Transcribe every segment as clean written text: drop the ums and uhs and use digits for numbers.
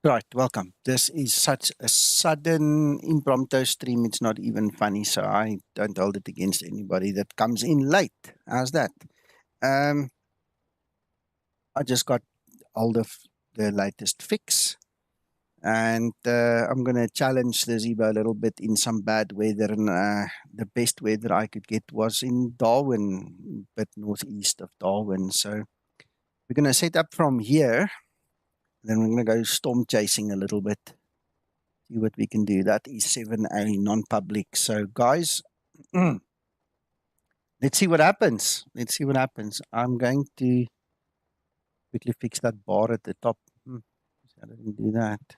Right, welcome. This is such a sudden impromptu stream. It's not even funny, so I don't hold it against anybody that comes in late. How's that? Um, I just got hold of the latest fix, and I'm gonna challenge the Zibo a little bit in some bad weather. And the best weather I could get was in Darwin, a bit northeast of Darwin. So we're gonna set up from here. Then we're gonna go storm chasing a little bit. See what we can do. That is 7A non-public. So guys, let's see what happens. Let's see what happens. I'm going to quickly fix that bar at the top. How did we do that?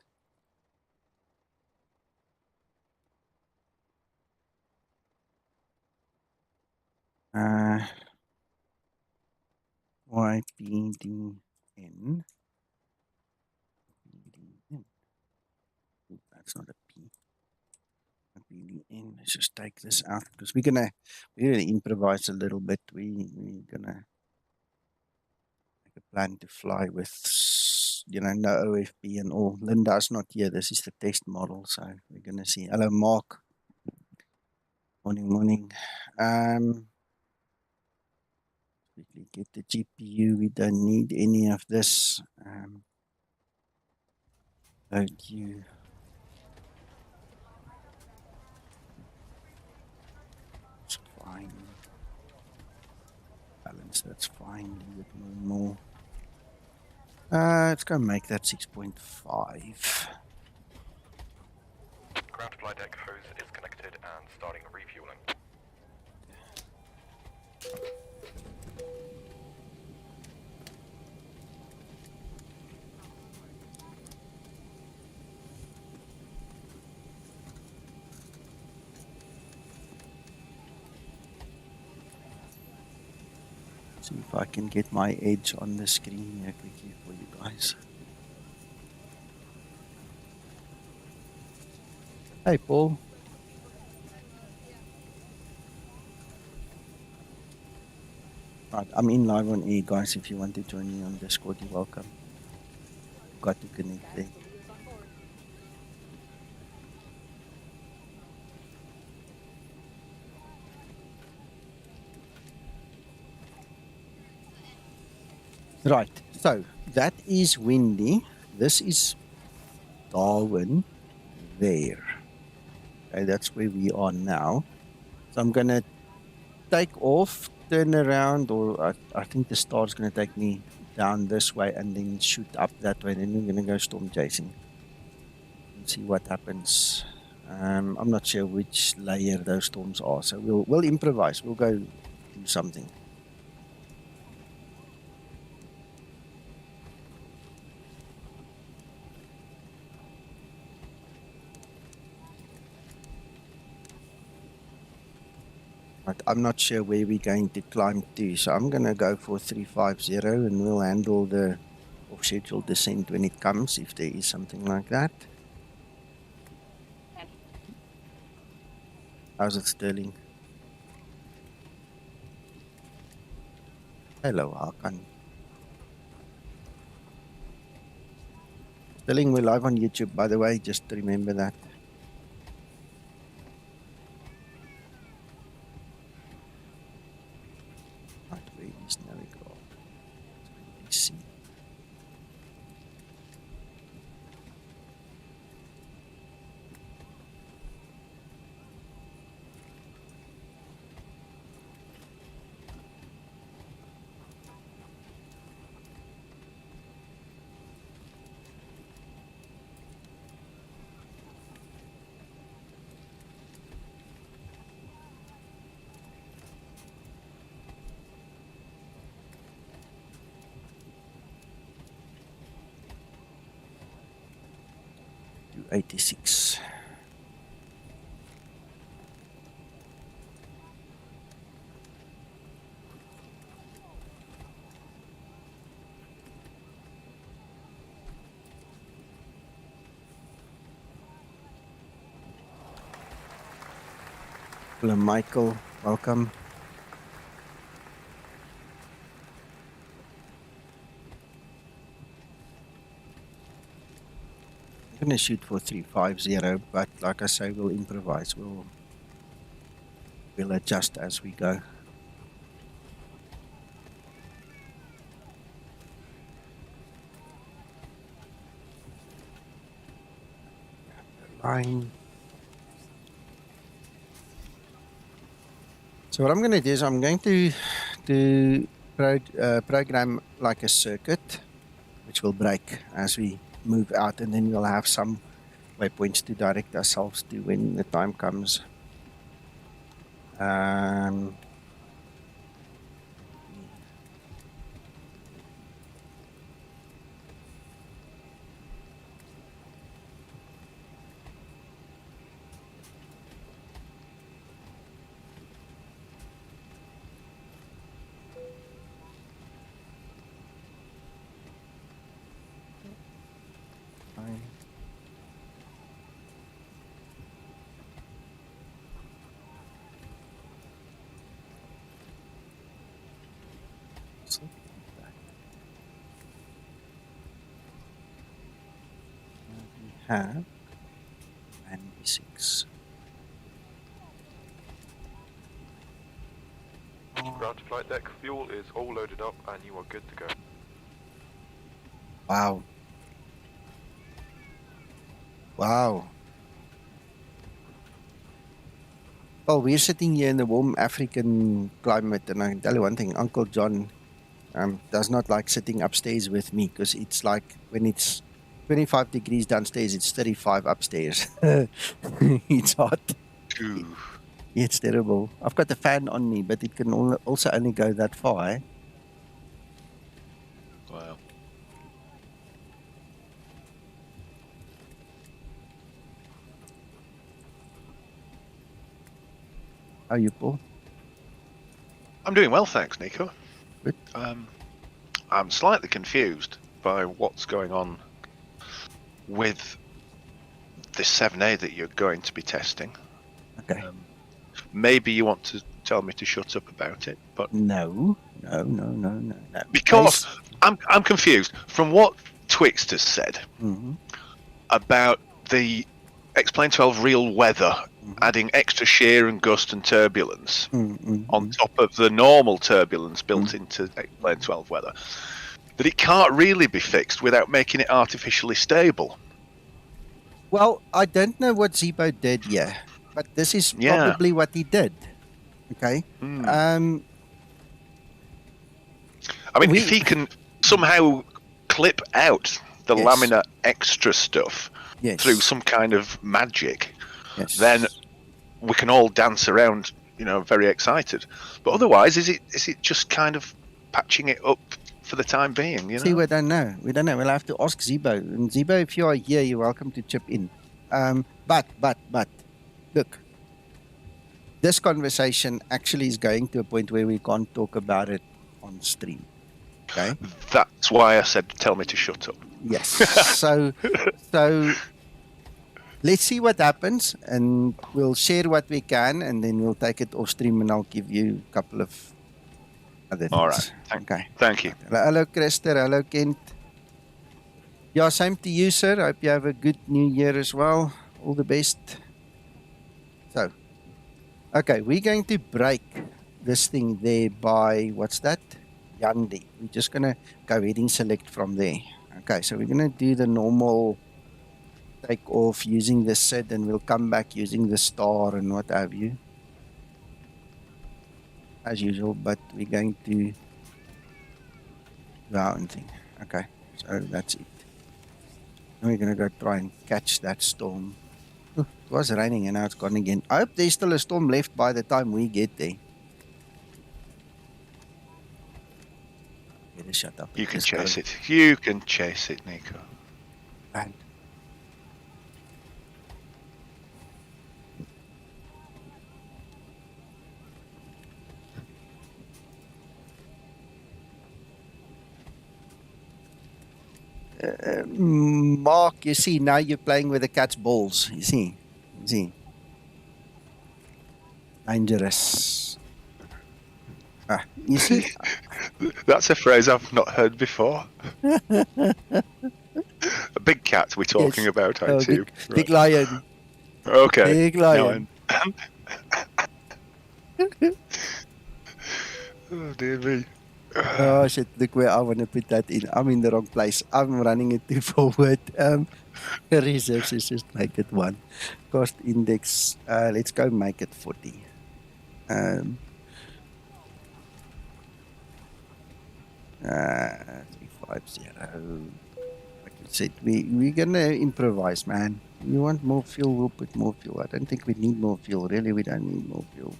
YPDN. That's not a P. YPDN. Let's just take this out because we're gonna improvise a little bit. We're gonna make a plan to fly with no OFP and all. Linda's not here. This is the test model, so we're gonna see. Hello, Mark. Morning. Quickly get the GPU. We don't need any of this. Load you. It's fine. Balance, that's fine. Leave it normal. Let's go make that 6.5. Ground flight deck hose is connected and starting refueling. See if I can get my edge on the screen here quickly for you guys. Hey, Paul. Right, I'm in live on air, guys. If you want to join me on Discord, you're welcome. Got to connect there. Right, so that is windy. This is Darwin there. Okay, that's where we are now. So I'm going to take off, turn around, or I think the star's going to take me down this way and then shoot up that way. Then we're going to go storm chasing and see what happens. I'm not sure which layer those storms are, so we'll improvise. We'll go do something. But I'm not sure where we're going to climb to, so I'm going to go for 350 and we'll handle the off-schedule descent when it comes, if there is something like that. How's it, Sterling? Hello, Hakan. Sterling, we're live on YouTube, by the way, just remember that. Right, where is Navigator? Let's see. To 86. Hello, Michael. Welcome. I'm gonna shoot for 350, but like I say, we'll improvise. We'll adjust as we go. Line. So what I'm going to do is I'm going to program like a circuit, which will break as we move out, and then we'll have some waypoints to direct ourselves to when the time comes. We have VANDI 6. Ground to flight deck, fuel is all loaded up and you are good to go. Wow. Wow. Well, we're sitting here in the warm African climate, and I can tell you one thing, Uncle John does not like sitting upstairs with me, because it's like when it's 25 degrees downstairs, it's 35 upstairs. It's hot. Ooh. It's terrible. I've got the fan on me, but it can also only go that far. Eh? Wow. How are you, Paul? I'm doing well, thanks, Nico. Good. I'm slightly confused by what's going on with the 7A that you're going to be testing. Okay. Maybe you want to tell me to shut up about it, but No. because I'm confused from what Twixt has said about the X-Plane 12 real weather adding extra shear and gust and turbulence on top of the normal turbulence built into X-Plane 12 weather, that it can't really be fixed without making it artificially stable. Well, I don't know what Zibo did here, but this is probably what he did. Okay. I mean, if he can somehow clip out the laminar extra stuff through some kind of magic, then we can all dance around, very excited. But otherwise, is it just kind of patching it up for the time being? See, we don't know. We'll have to ask Zibo. And Zibo, if you are here, you're welcome to chip in. But look, this conversation actually is going to a point where we can't talk about it on stream. Okay. That's why I said, tell me to shut up. Yes. so let's see what happens, and we'll share what we can, and then we'll take it off stream, and I'll give you a couple of other things. All right. Thank you. Hello, Christer. Hello, Kent. Yeah, same to you, sir. I hope you have a good new year as well. All the best. So, okay, we're going to break this thing there by, what's that? Yandi. We're just going to go ahead and select from there. Okay, so we're going to do the normal take off using the SID, and we'll come back using the star and what have you. As usual, but we're going to do our own thing. Okay, so that's it. Now we're going to go try and catch that storm. It was raining and now it's gone again. I hope there's still a storm left by the time we get there. Better shut up. You can chase it. You can chase it, Nico. Right. Mark, you see, now you're playing with the cat's balls. You see. Dangerous. You see? That's a phrase I've not heard before. big cat we're talking Yes. about, I Oh, too. big lion. Okay. Big Now lion. Oh dear me. Oh shit, look where I want to put that in. I'm in the wrong place. I'm running it too forward. Reserves is just make it 1. Cost index, let's go make it 40. 350. Like I said, we're gonna improvise, man. You want more fuel, we'll put more fuel. I don't think we need more fuel. Really, we don't need more fuel.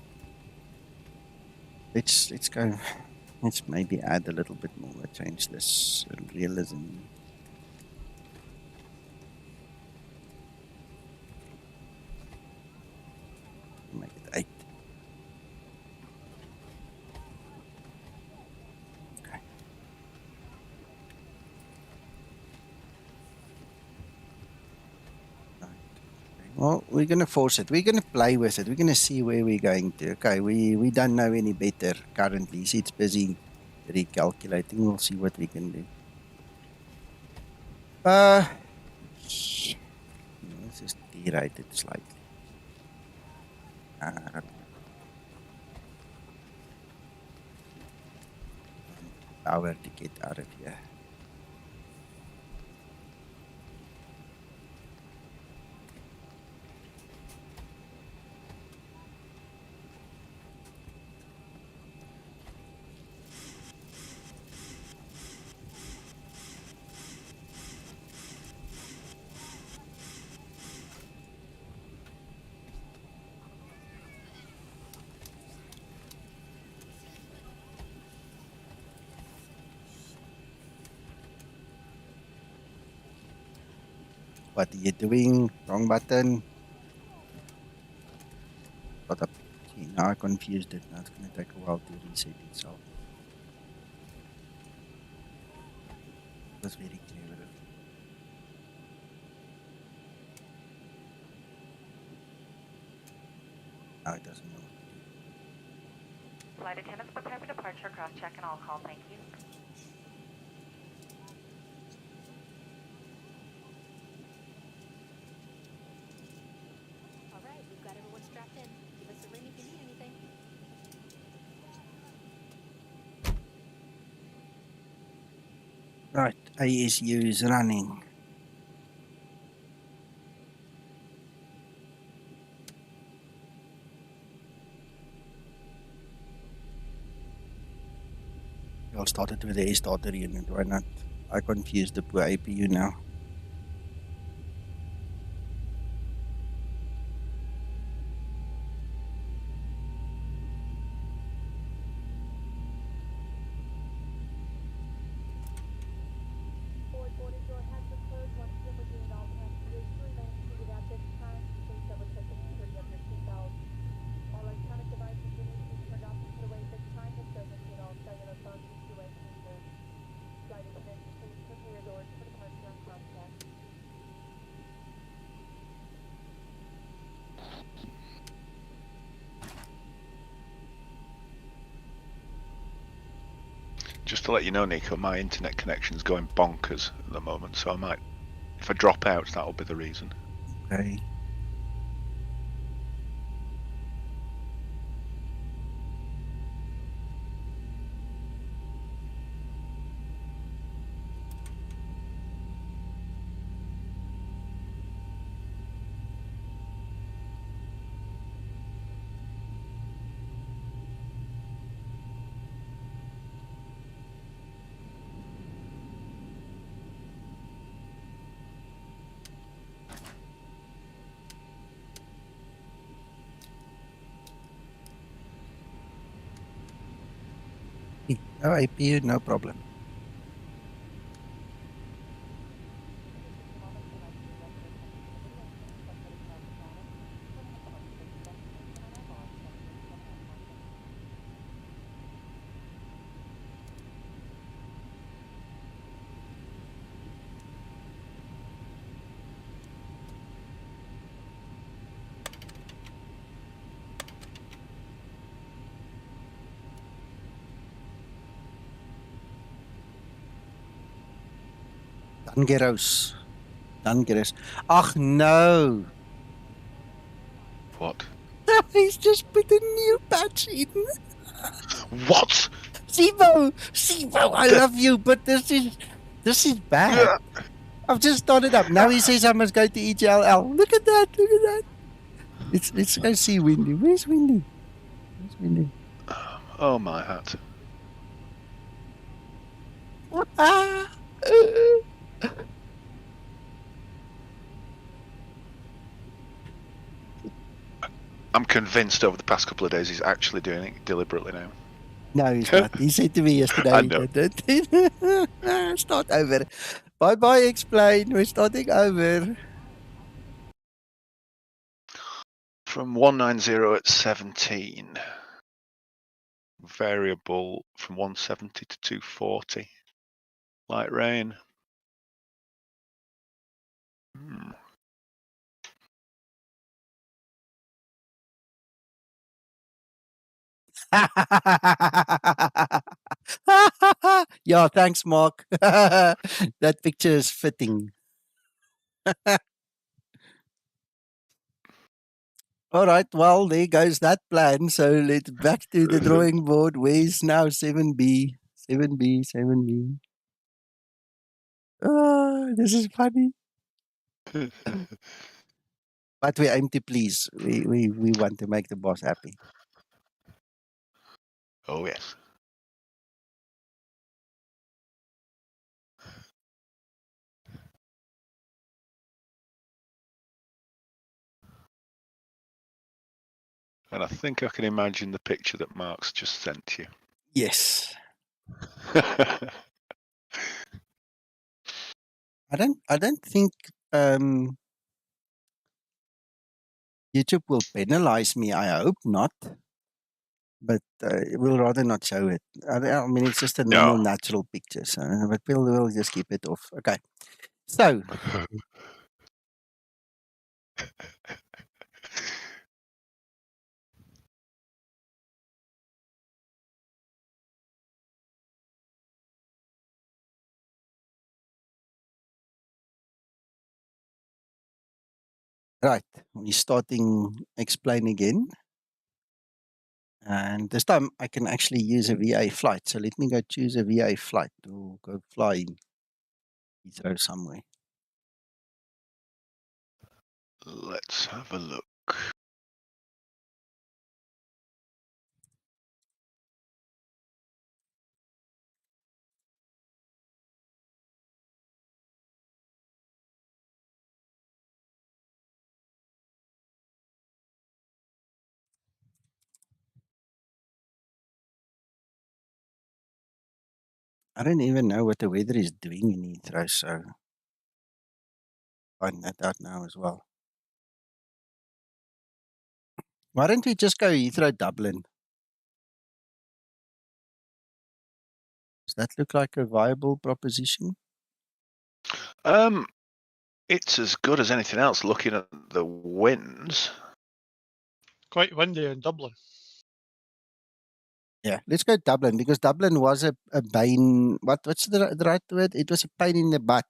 Let's go. Let's maybe add a little bit more. Let's change this realism. Make it 8. Okay. Right. Okay. Well, we're gonna force it. We're gonna play with it. We're gonna see where we're going to. Okay, we don't know any better currently. See, it's busy recalculating. We'll see what we can do. Let's just derate it slightly. Power to get out of here. What are you doing? Wrong button. What up? See, now I confused it. Now it's going to take a while to reset itself. That's very clever. Now it doesn't know. Flight attendants prepare for departure. Cross check and all call. Thank you. All right, we've got everyone strapped in. Give us a ring if you need anything. Right, ASU is running. I'll start it with the A starter unit. Why not? I confused the poor APU now. Just to let you know, Nico, my internet connection's going bonkers at the moment, so I might, if I drop out, that'll be the reason. Okay. No APU, no problem. Dangerous. Dan Chris. Ach no. What? He's just put a new patch in. What? Zibo, I love you, but this is bad. I've just started up. Now he says I must go to EGLL. Look at that. Let's go see Windy. Where's Windy? Oh my hat. I'm convinced over the past couple of days he's actually doing it deliberately now. No, he's not. He said to me yesterday. I know. Start over. Bye, explain. We're starting over. From 190 at 17. Variable from 170 to 240. Light rain. Yeah, thanks, Mark. That picture is fitting. All right, well, there goes that plan. So let's back to the drawing board. Where's now 7B? 7B. Oh, this is funny. But we aim to please. We want to make the boss happy. Oh, yes. And I think I can imagine the picture that Mark's just sent you. Yes. I don't think YouTube will penalize me. I hope not. But we'll rather not show it. I mean, it's just a normal, natural picture. So, but we'll just keep it off. Okay. So. Right. We're starting explain again. And this time I can actually use a VA flight. So let me go choose a VA flight or go fly in Heathrow somewhere. Let's have a look. I don't even know what the weather is doing in Heathrow, so find that out now as well. Why don't we just go Heathrow Dublin? Does that look like a viable proposition? It's as good as anything else looking at the winds. Quite windy in Dublin. Yeah, let's go Dublin because Dublin was a pain. What's the right word? It was a pain in the butt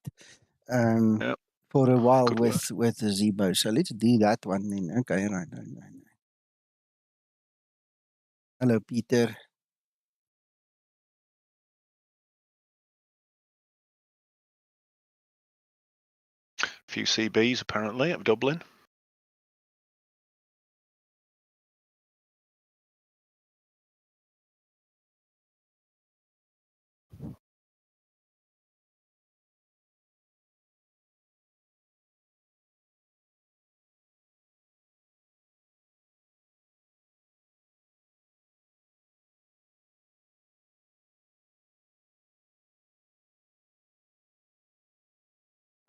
for a while with the Zibo. So let's do that one then. Okay, right. Hello, Peter. Few CBs apparently at Dublin.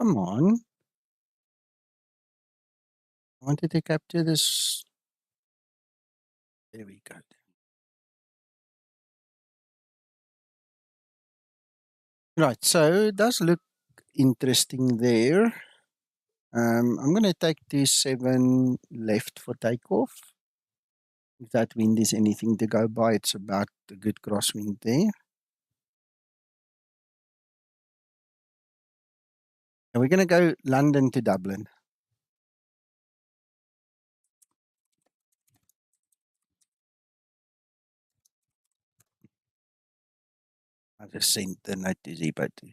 Come on. I wanted to capture this. There we go. Right, so it does look interesting there. I'm going to take 27 left for takeoff. If that wind is anything to go by, it's about a good crosswind there. And we're going to go London to Dublin. I just sent the note to Zibo too.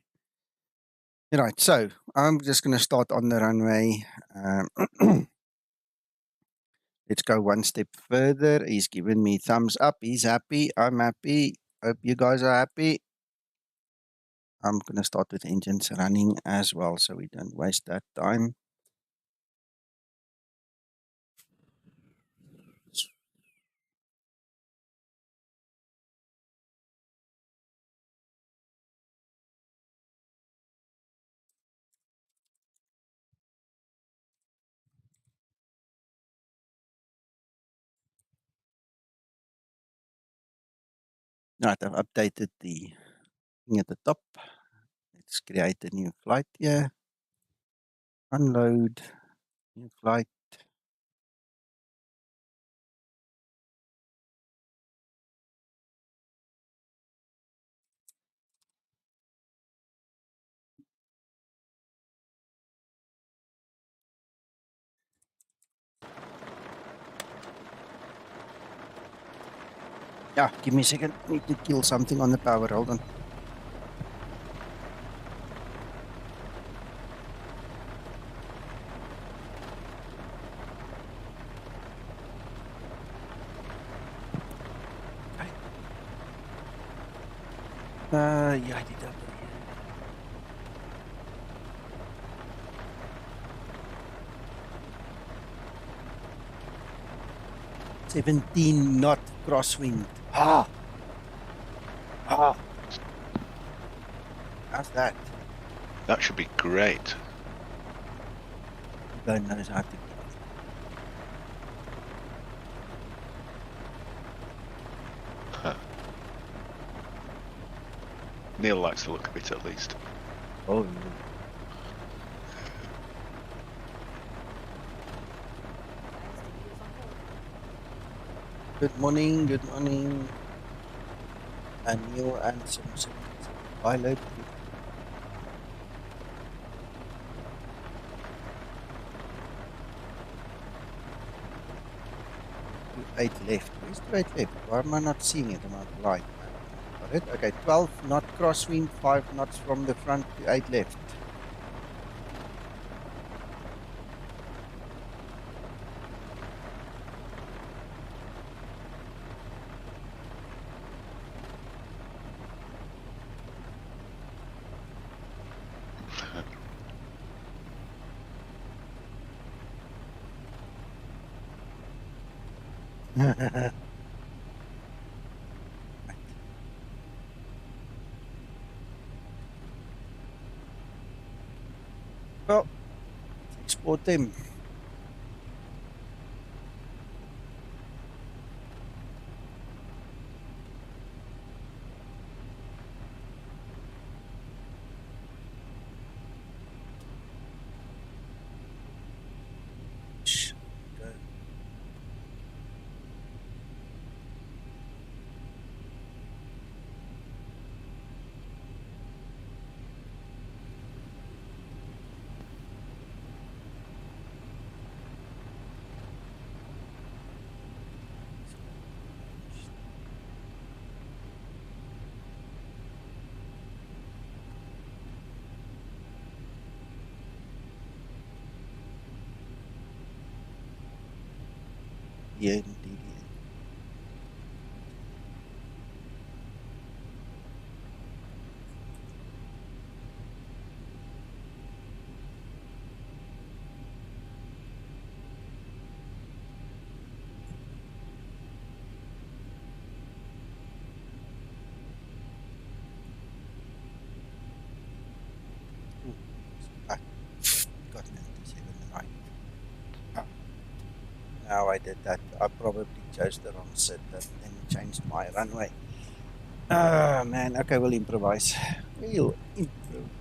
Right, so I'm just going to start on the runway. Let's go one step further. He's given me thumbs up. He's happy. I'm happy. Hope you guys are happy. I'm going to start with engines running as well, so we don't waste that time. Right, I've updated the thing at the top. Let's create a new flight here. Unload, new flight. Yeah, give me a second. Need to kill something on the power. Hold on. Yeah, I did that. 17 knot crosswind. Ah! Ah! How's that? That should be great. God knows how to do Huh. Neil likes the look of it at least. it. Oh, yeah. Good morning, good morning. And Neil and some pilot. 8 left. Where's the 8 left? Why am I not seeing it? Am I blind? Got it? Okay, 12 knot crosswind, 5 knots from the front to 8 left. Well, let's export them. Go. Yeah, indeed. Ah, got 97 right. Ah, now I did that. I probably chose the wrong set and then changed my runway. Ah, man. Okay, we'll improvise. We'll improvise.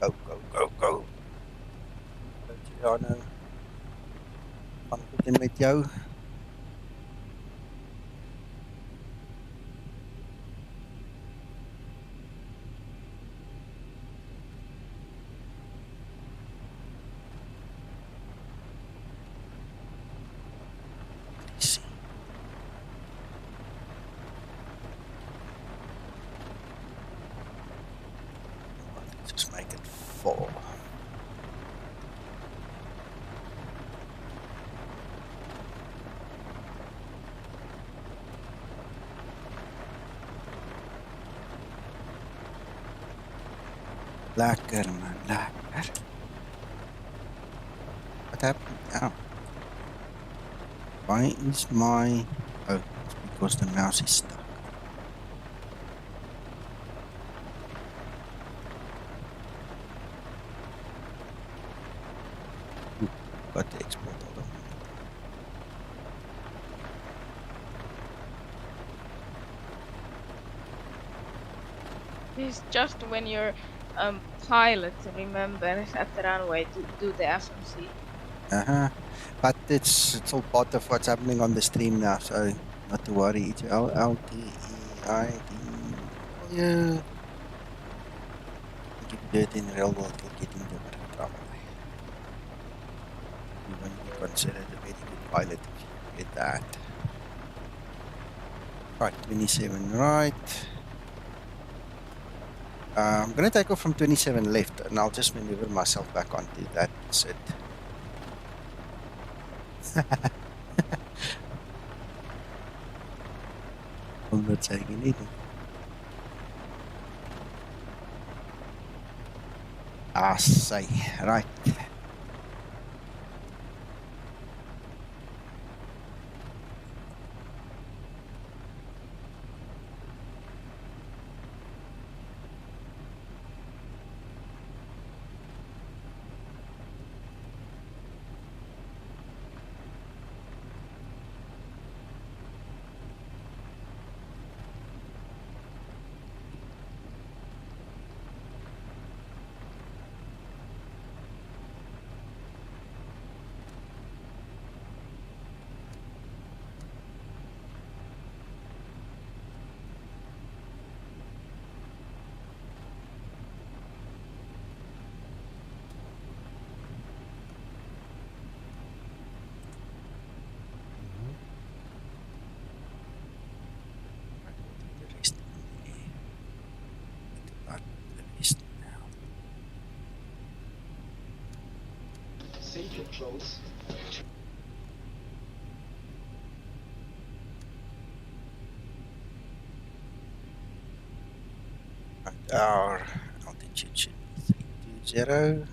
Go, go, go, go. Ja, nou. Gaan begin met jou. Let's see. Let's just make it 4. Lekker man, lekker. What happened now? Why is my... Oh, it's because the mouse is stuck. Ooh, got the export, hold on. It's just when your pilot remembers at the runway to do the FMC. But it's all part of what's happening on the stream now, so not to worry. It's LLTEID. Oh yeah. If you do it in real world, you'll get into a bit of trouble. You won't be considered a very good pilot if you get that. Right, 27 right. I'm gonna take off from 27 left, and I'll just maneuver myself back onto that set. I'm not saying anything. I say, right. Close. Our altitude should be 320.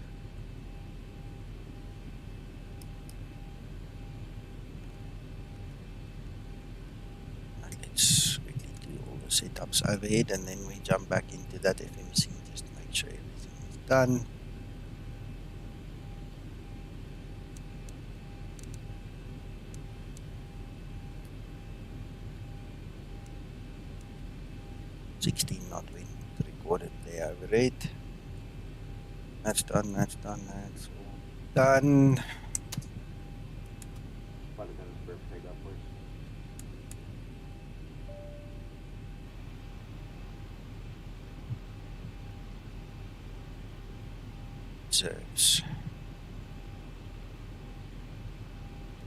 Let's quickly do all the setups overhead, and then we jump back into that FMC just to make sure everything is done. Not when recorded there overhead. That's done, that's done, that's all done. Reserves.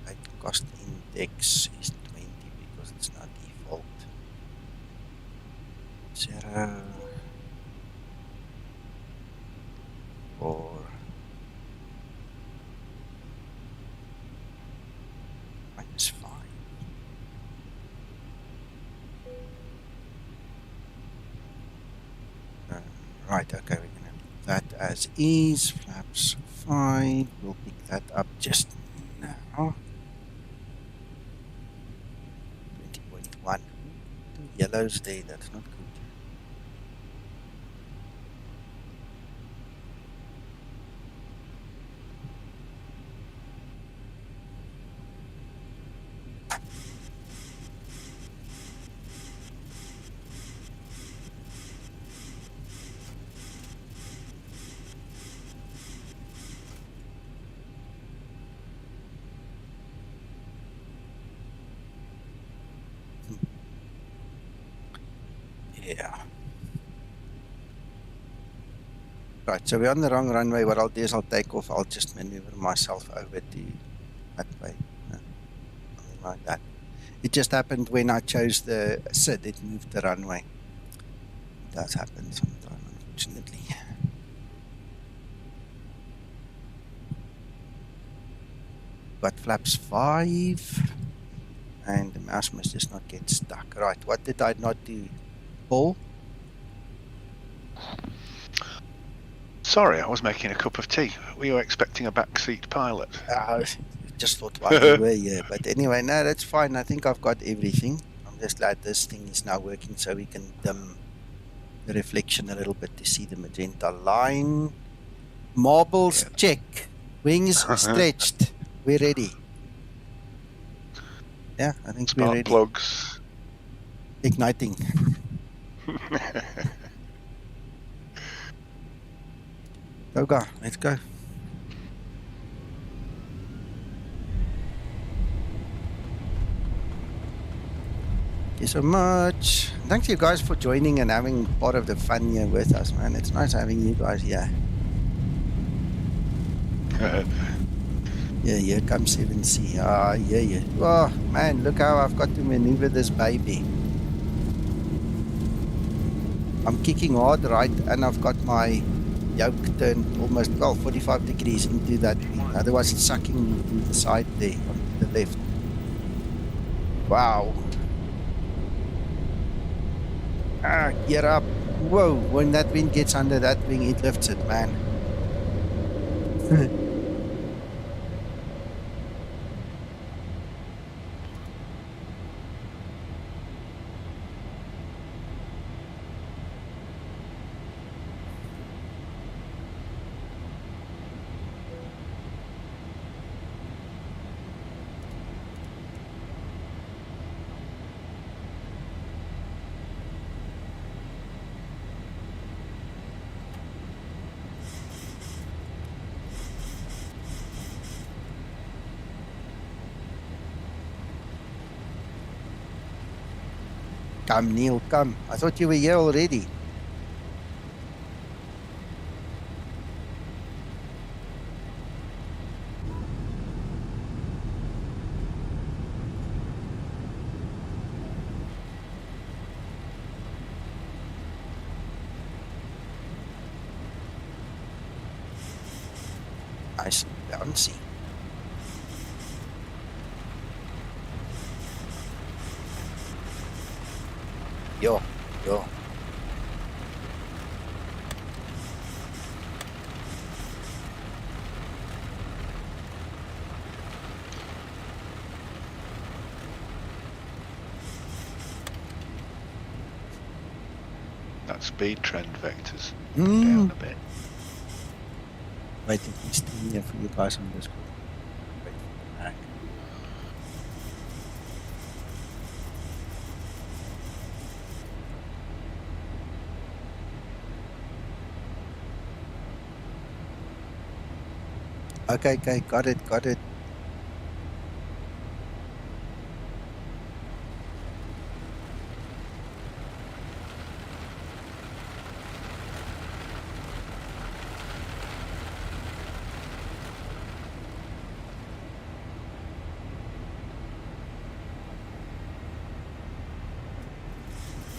Right, cost index is 20 because it's not default. 0 4 -5. Right, okay, we're gonna leave that as is. Flaps 5. We'll pick that up just now. 20.1. Two yellows there, that's not good. Yeah. Right, so we're on the wrong runway. What I'll do is I'll take off. I'll just maneuver myself over to that way. Something like that. It just happened when I chose the SID, it moved the runway. It does happen sometimes, unfortunately. Got flaps 5. And the mouse must just not get stuck. Right, what did I not do? Paul? Sorry, I was making a cup of tea. Were you expecting a backseat pilot? Just thought while you were here. But anyway, no, that's fine. I think I've got everything. I'm just glad this thing is now working so we can dim the reflection a little bit to see the magenta line. Marbles, check. Wings stretched. We're ready. Yeah, I think we're Spark ready. plugs. Igniting. Toga, let's go. Thank you so much. Thanks you guys for joining and having part of the fun here with us, man. It's nice having you guys here. Yeah, here comes 7C. Yeah. Oh, man, look how I've got to maneuver this baby. I'm kicking hard right, and I've got my yoke turned almost, 45 degrees into that wing. Otherwise, it's sucking me to the side there, on the left. Wow. Gear up. Whoa, when that wind gets under that wing, it lifts it, man. Come, Neil, come. I thought you were here already. Nice and bouncy. Yo. That speed trend vector's down a bit. Waiting for stream here for you guys on Discord. Wait for the back. Okay, got it.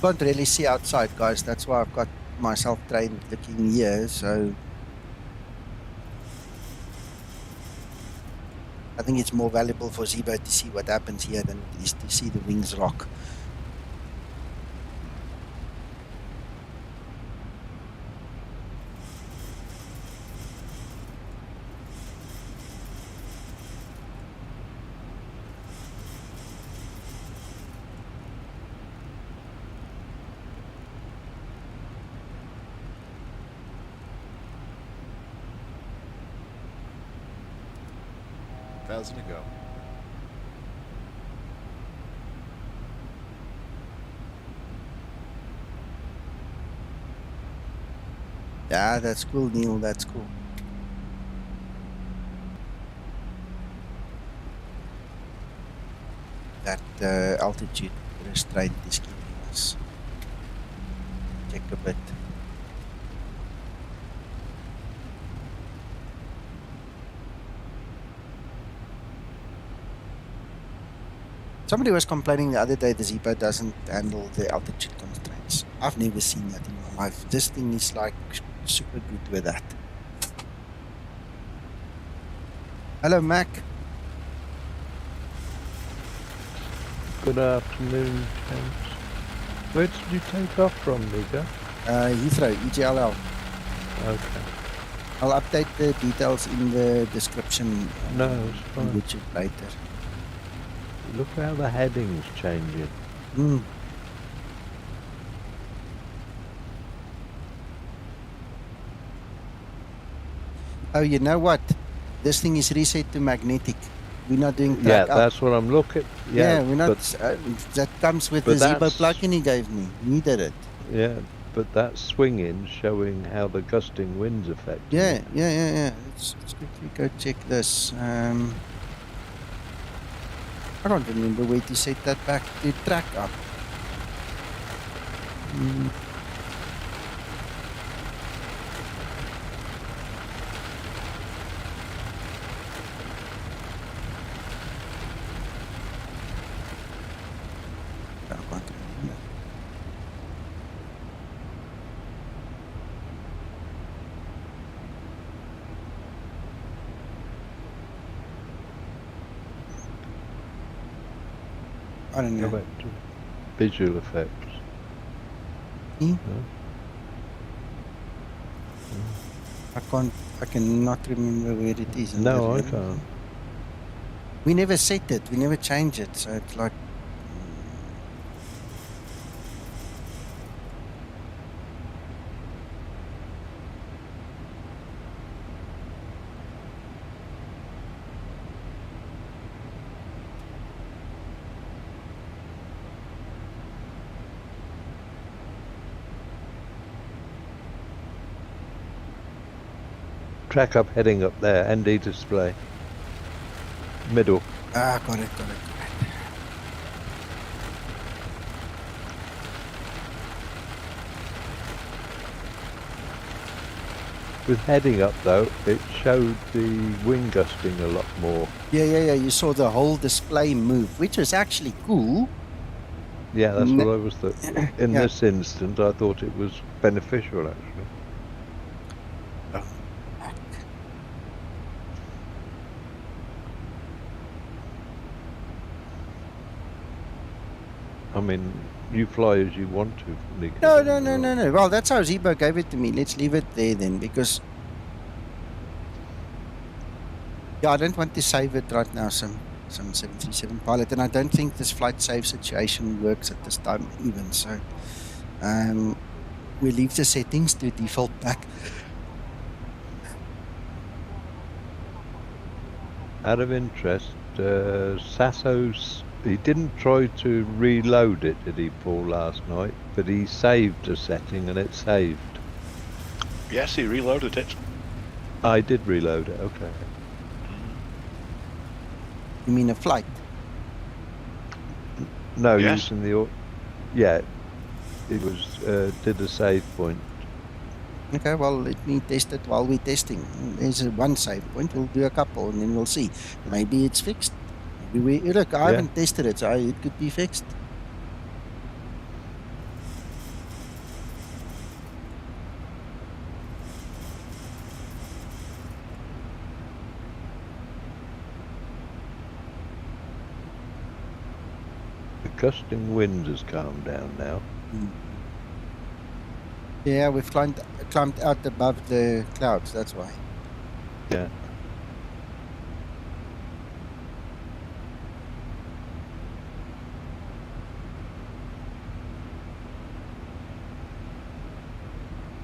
Can't really see outside, guys. That's why I've got myself trained looking here, so I think it's more valuable for Zibo to see what happens here than it is to see the wings rock. To go. Yeah, that's cool, Neil. That's cool. That altitude restraint is giving us. check a bit. Somebody was complaining the other day the Zibo doesn't handle the altitude constraints. I've never seen that in my life. This thing is like super good with that. Hello, Mac. Good afternoon, gents. Where did you take off from, Nico? Heathrow, EGLL. Okay. I'll update the details in the description. No, it's on fine. YouTube later. Look how the heading's changing. Oh, you know what? This thing is reset to magnetic. We're not doing Yeah, track up. that's what I'm looking. Yeah, we're not. But, That comes with the but Zibo that's- plugin he gave me. He did it. yeah, but that's swinging, showing how the gusting winds affect. Yeah. Let's quickly go check this. I can't remember where to set that back to track up. I can't remember. I don't Go know. back to visual effects. Hmm? No? I cannot remember where it is. No, I can't. We never set it. We never change it. So it's like. Track up, heading up there, ND display. Middle. Got it. With heading up though, it showed the wind gusting a lot more. Yeah. You saw the whole display move, which was actually cool. Yeah, that's Ne- what I was thinking. In Yeah. this instance, I thought it was beneficial actually. I mean, you fly as you want to, Nick. No. Well, that's how Zibo gave it to me. Let's leave it there then, because I don't want to save it right now. Some 737 pilot, and I don't think this flight save situation works at this time even. So, we leave the settings to default back. Out of interest, Sasso's, he didn't try to reload it, did he, Paul, last night? But he saved a setting and it saved. Yes, he reloaded it. I did reload it, okay. You mean a flight? No, Yes. using the... Yeah, it was, did a save point. Okay, well, let me test it while we're testing. There's one save point. We'll do a couple, and then we'll see. Maybe it's fixed. Maybe look, I haven't tested it, so it could be fixed. The gusting wind has calmed down now. Yeah, we've climbed out above the clouds, that's why. Yeah.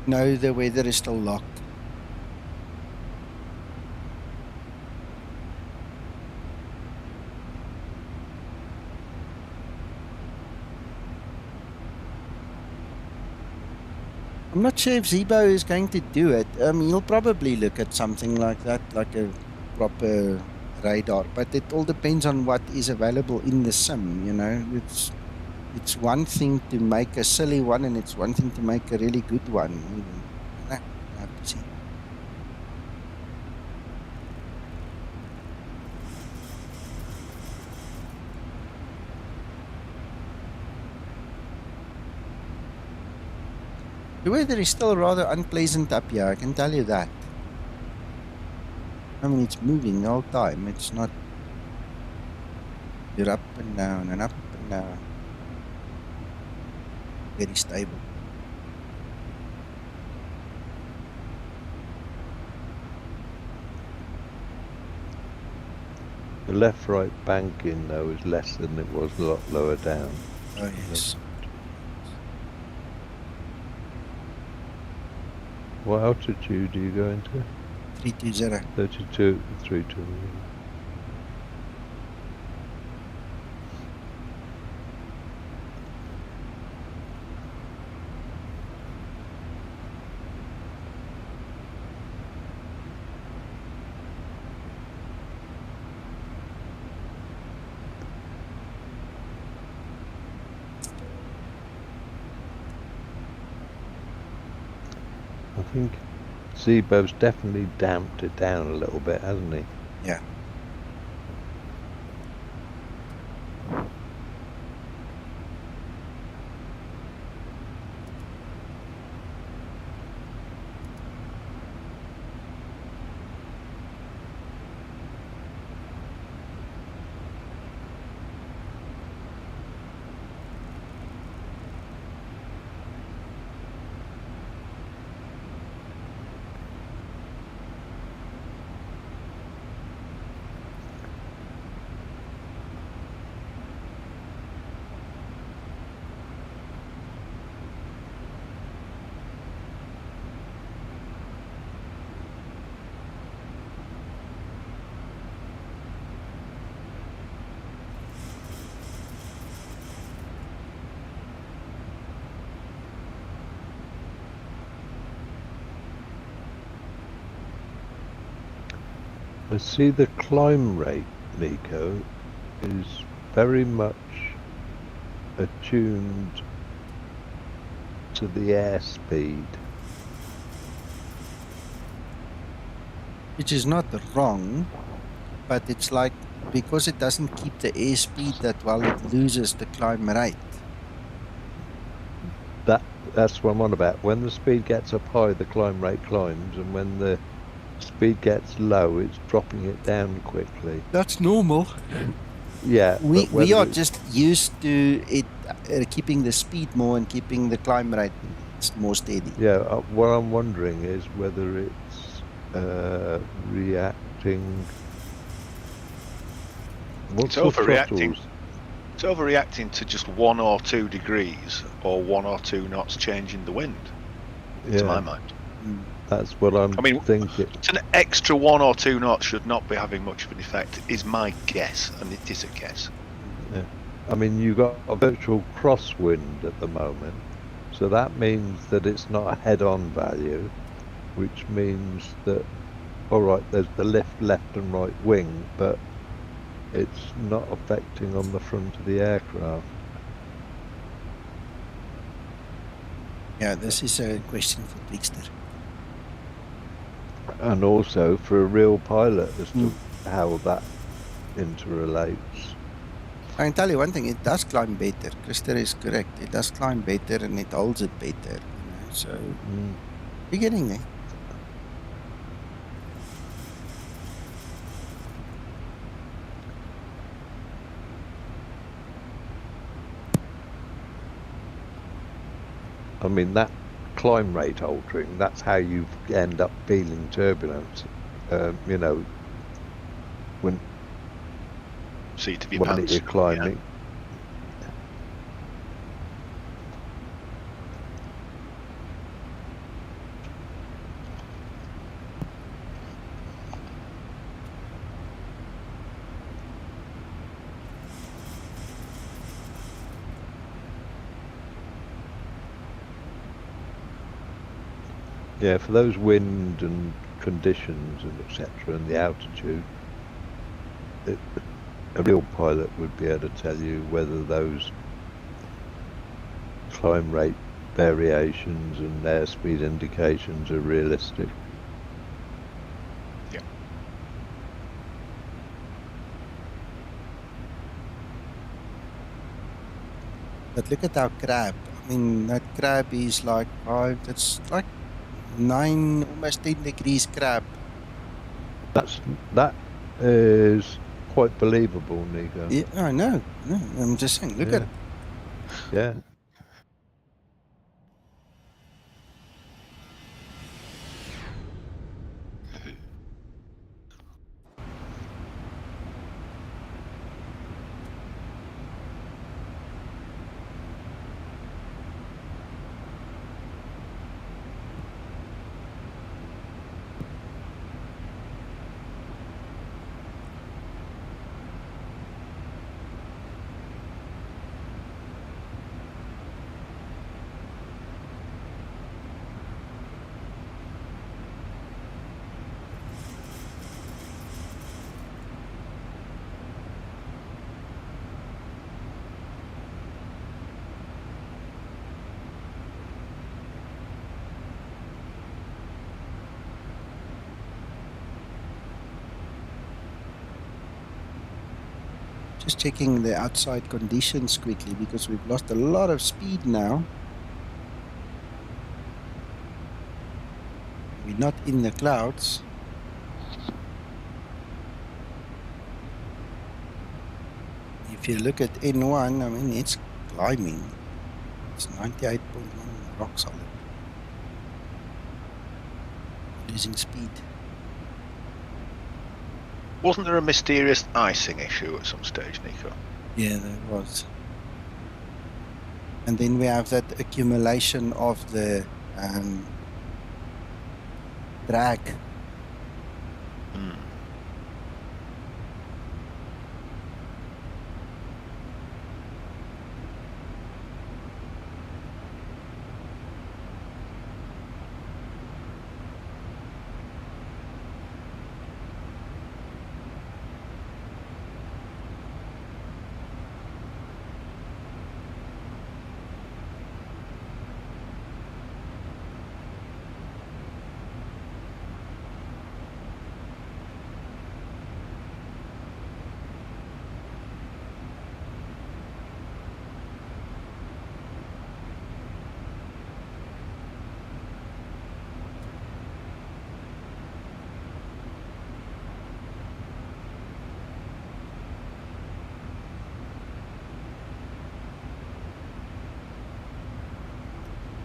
No, the weather is still locked. I'm not sure if Zibo is going to do it. He'll probably look at something like that, like a proper radar. But it all depends on what is available in the sim, you know. It's one thing to make a silly one, and it's one thing to make a really good one. I have to see. The weather is still rather unpleasant up here, I can tell you that. I mean, it's moving all the time. It's not. You're up and down and up and down. Very stable. The left-right banking though is less than it was a lot lower down. Oh yes. What altitude are you going to? 320. 32, 32. I think Zibo's definitely damped it down a little bit, hasn't he? Yeah. I see the climb rate, Nico, is very much attuned to the airspeed. Which is not wrong, but it's like because it doesn't keep the airspeed that well, it loses the climb rate. That's what I'm on about. When the speed gets up high, the climb rate climbs, and when the speed gets low, it's dropping it down quickly. That's normal. Yeah. We are just used to it keeping the speed more and keeping the climb rate more steady. Yeah. What I'm wondering is whether it's reacting. What's the overreacting. throttles? It's overreacting to just 1 or 2 degrees or 1 or 2 knots changing the wind, to my mind. That's what I'm thinking. It's an extra 1 or 2 knots should not be having much of an effect, is my guess, and it is a guess. Yeah. I mean, you've got a virtual crosswind at the moment, so that means that it's not a head-on value, which means that, all right, there's the lift left and right wing, but it's not affecting on the front of the aircraft. Yeah, this is a question for Twixter. And also for a real pilot as to how that interrelates. I can tell you one thing, it does climb better. Christer is correct. It does climb better and it holds it better. You know, so you're getting there. I mean, that climb rate altering, that's how you end up feeling turbulence. You know, when seat of your pants. you're climbing. Yeah, for those wind and conditions and etc. and the altitude, a real pilot would be able to tell you whether those climb rate variations and airspeed indications are realistic. Yeah. But look at our crab. I mean, that crab is like 5, that's like 9, almost 10 degrees crab. That is quite believable, Nico. Yeah, I know. No, I'm just saying, look at it. Yeah. Just checking the outside conditions quickly because we've lost a lot of speed now. We're not in the clouds. If you look at N1, I mean, it's climbing. It's 98.1 rock solid. Losing speed. Wasn't there a mysterious icing issue at some stage, Nico? Yeah, there was. And then we have that accumulation of the drag.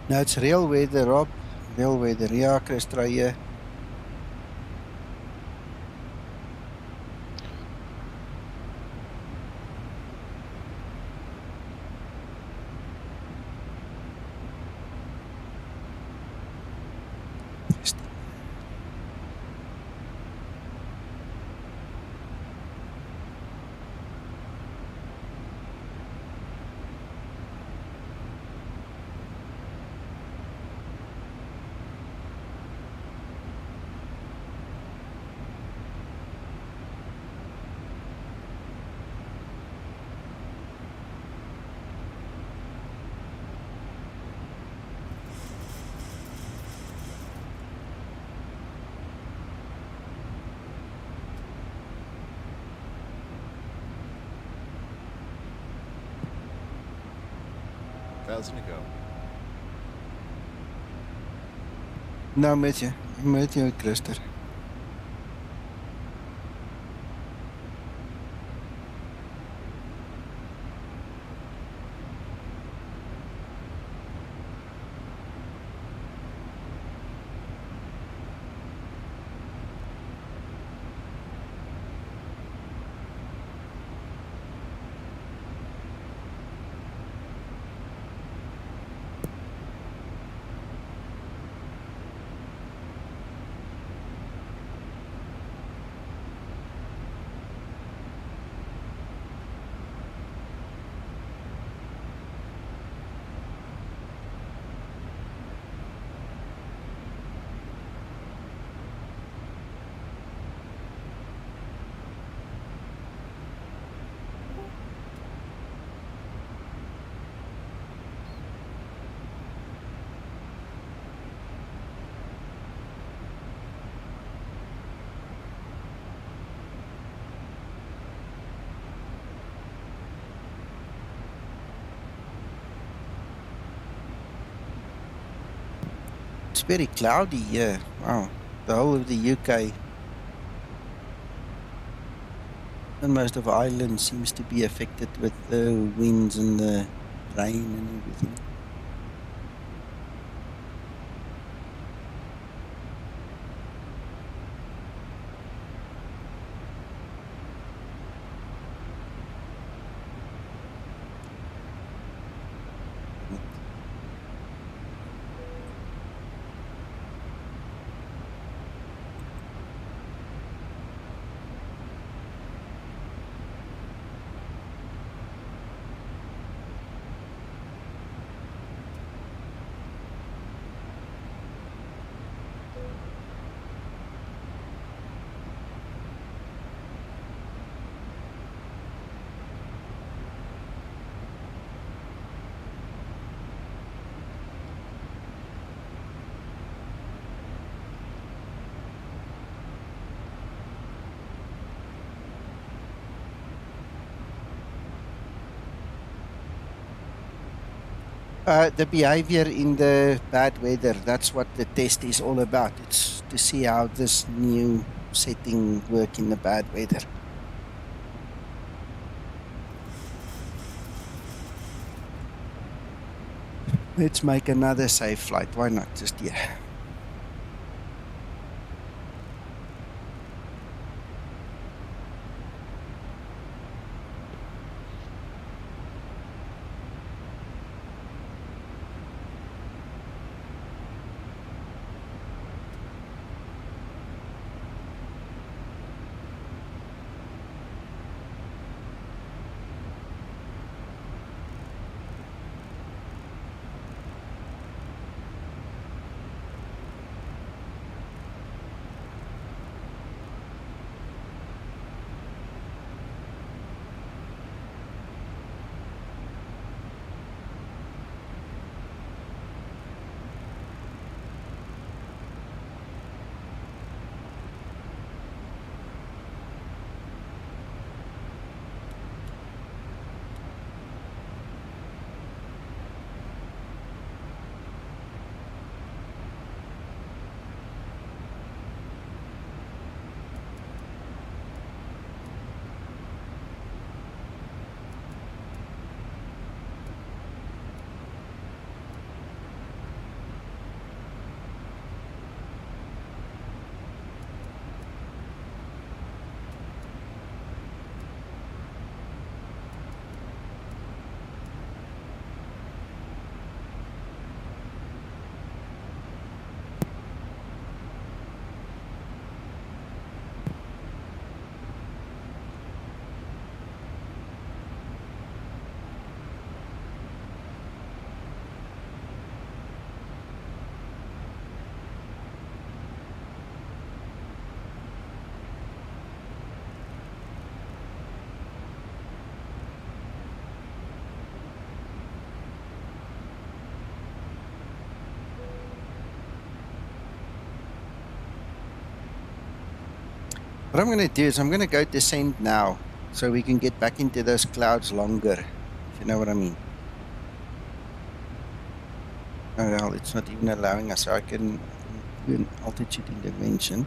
Nou, it's real weather, Rob. Real weather. Ja, Christra hier. $1,000 to go. Nou, met je. Met je, Christer. It's very cloudy here. Wow. The whole of the UK and most of Ireland seems to be affected with the winds and the rain and everything. The behavior in the bad weather, that's what the test is all about. It's to see how this new setting work in the bad weather. Let's make another safe flight. Why not? Just, yeah. What I'm going to do is I'm going to go descend now so we can get back into those clouds longer, if you know what I mean. Oh, well, it's not even allowing us, so I can do an altitude intervention.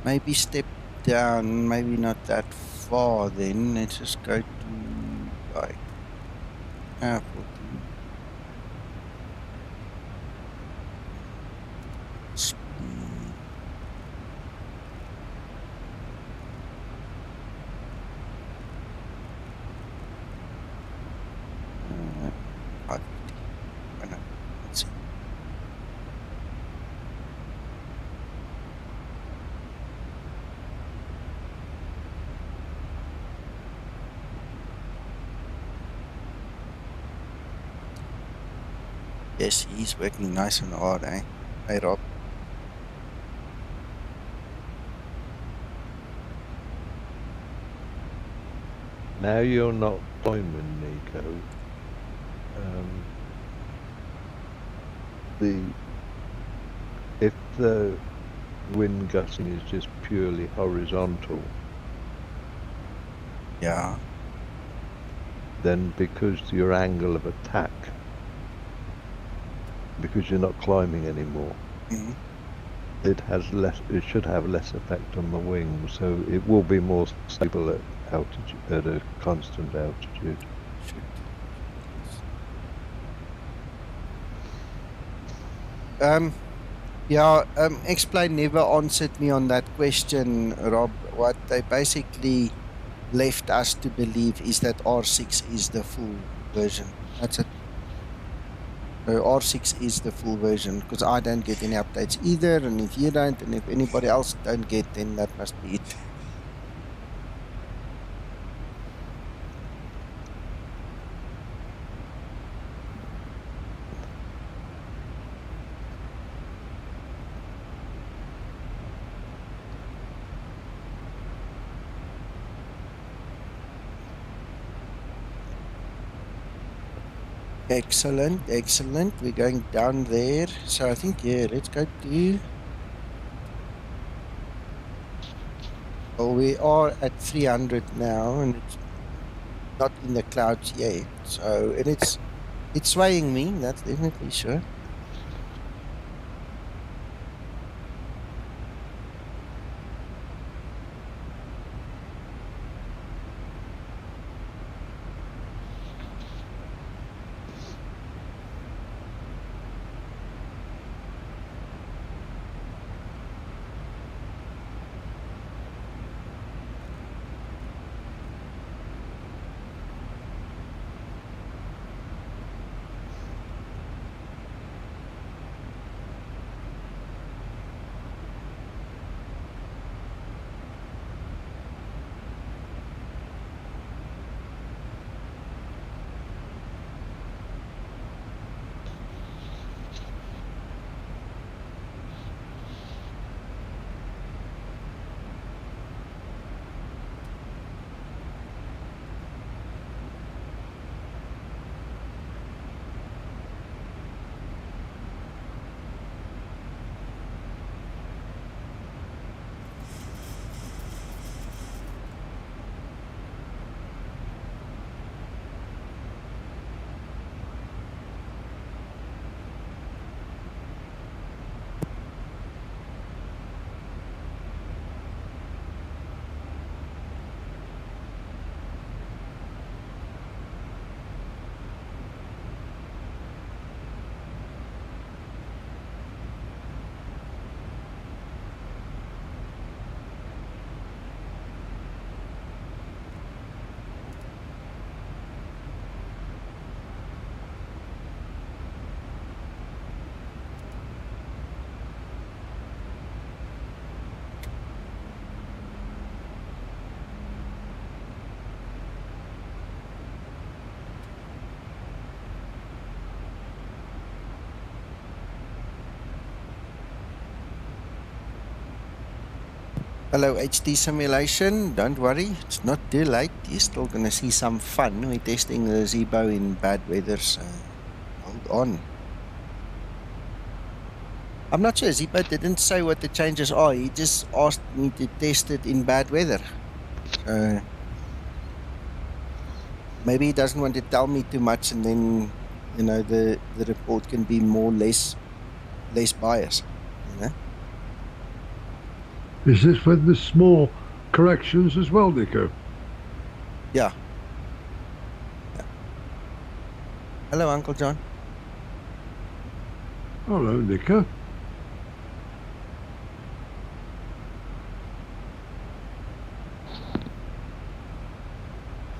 Maybe step down, maybe not that far then. Let's just go to like 14. Speed. Yes, he's working nice and hard, eh? Hey, Rob. Now you're not climbing, Nico. If the wind gusting is just purely horizontal, yeah, then because your angle of attack, because you're not climbing anymore, Mhm. it has less. It should have less effect on the wing, so it will be more stable at altitude, at a constant altitude. Should. Yes. Yeah, Explain never answered me on that question, Rob. What they basically left us to believe is that R6 is the full version. That's it. So R6 is the full version because I don't get any updates either, and if you don't, and if anybody else don't get, then that must be it. Excellent, excellent. We're going down there. So I think, yeah, let's go to... Well, we are at 300 now, and it's not in the clouds yet. So, and it's swaying me, that's definitely sure. Hello, HD Simulation. Don't worry, it's not too late. You're still going to see some fun. We're testing the Zibo in bad weather, so hold on. I'm not sure. Zibo didn't say what the changes are. He just asked me to test it in bad weather. So maybe he doesn't want to tell me too much, and then, you know, the report can be less biased, you know? Is this with the small corrections as well, Nico? Yeah. Hello, Uncle John. Hello, Nico.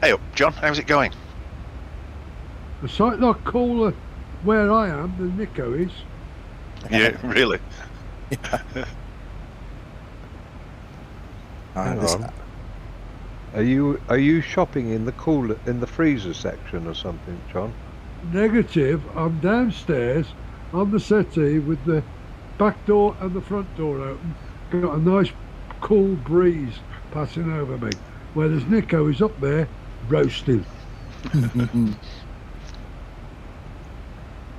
Hey up, John. How's it going? A sight lot cooler where I am than Nico is. Yeah, really. Hang on. Are you shopping in the freezer section or something, John? Negative. I'm downstairs on the settee with the back door and the front door open. Got a nice cool breeze passing over me. Whereas Nico is up there roasting.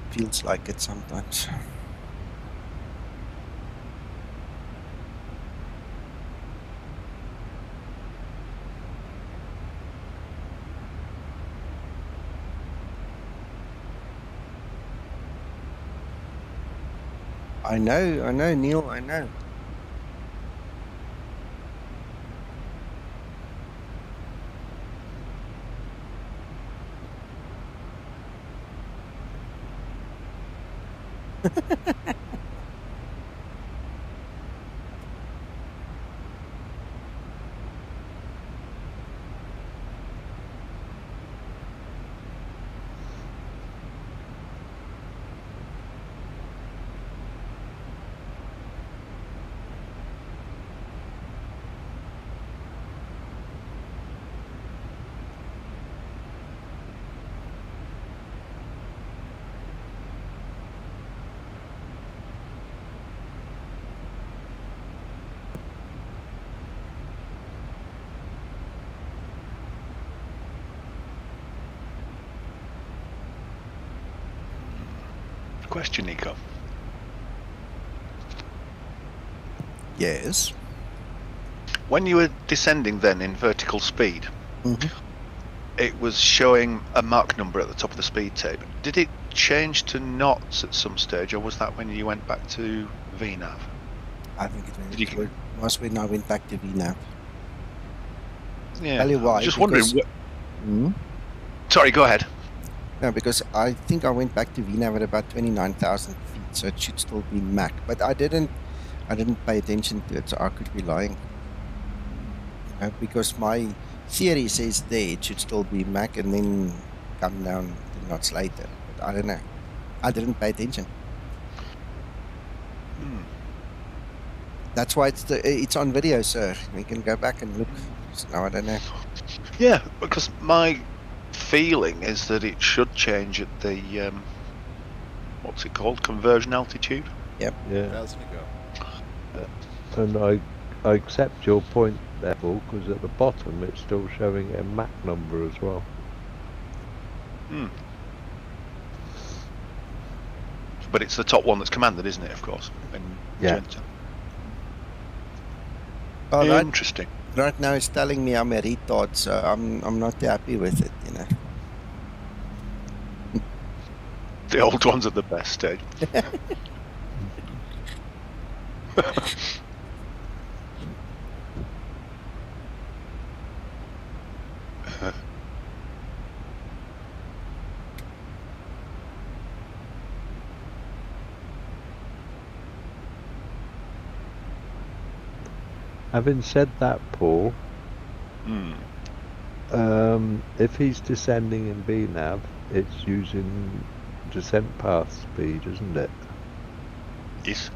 Feels like it sometimes. I know, Neil, I know. Question, Nico. Yes. When you were descending then in vertical speed, Mhm. it was showing a Mach number at the top of the speed table. Did it change to knots at some stage, or was that when you went back to VNav? I think Did you- it was when I went back to VNav. Yeah, Tell you I why, was just wondering. because- Mhm. Sorry, go ahead. No, because I think I went back to VNav at about 29,000 feet, so it should still be Mach. But I didn't pay attention to it, so I could be lying. Because my theory says there it should still be Mach and then come down the knots later. But I don't know. I didn't pay attention. That's why it's on video, sir. We can go back and look. So now I don't know. Yeah, because my feeling is that it should change at the what's it called, conversion altitude. Yep. Yeah. 1,000 to go. And I accept your point there, Paul, because at the bottom it's still showing a Mach number as well. But it's the top one that's commanded, isn't it? Of course. In Yeah. Magenta. Well, right, Interesting. right now it's telling me I'm a retard, so I'm not happy with it. The old ones are the best stage. Having said that, Paul, if he's descending in VNav, it's using descent path speed, isn't it? Yes.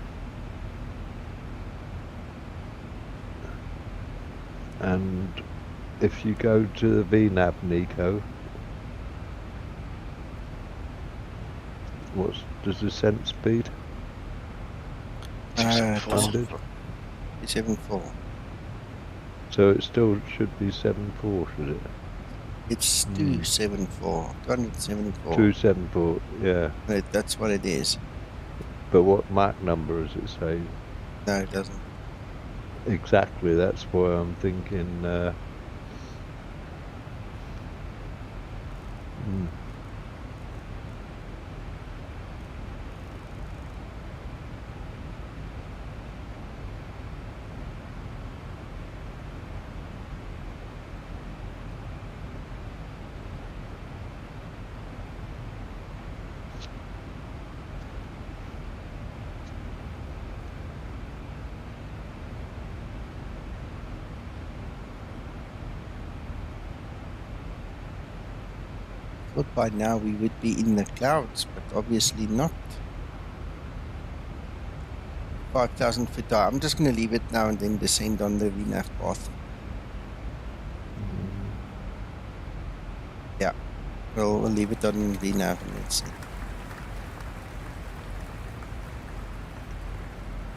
And if you go to the VNav, Nico, what's the descent speed? 274. 7.4. So it still should be 7.4, should it? It's 274. 274. 274, yeah. That's what it is. But what Mach number does it say? No, it doesn't. Exactly, that's why I'm thinking. Thought by now we would be in the clouds, but obviously not. 5,000 feet high. I'm just going to leave it now and then descend on the VNav path. Yeah, we'll leave it on VNav and let's see.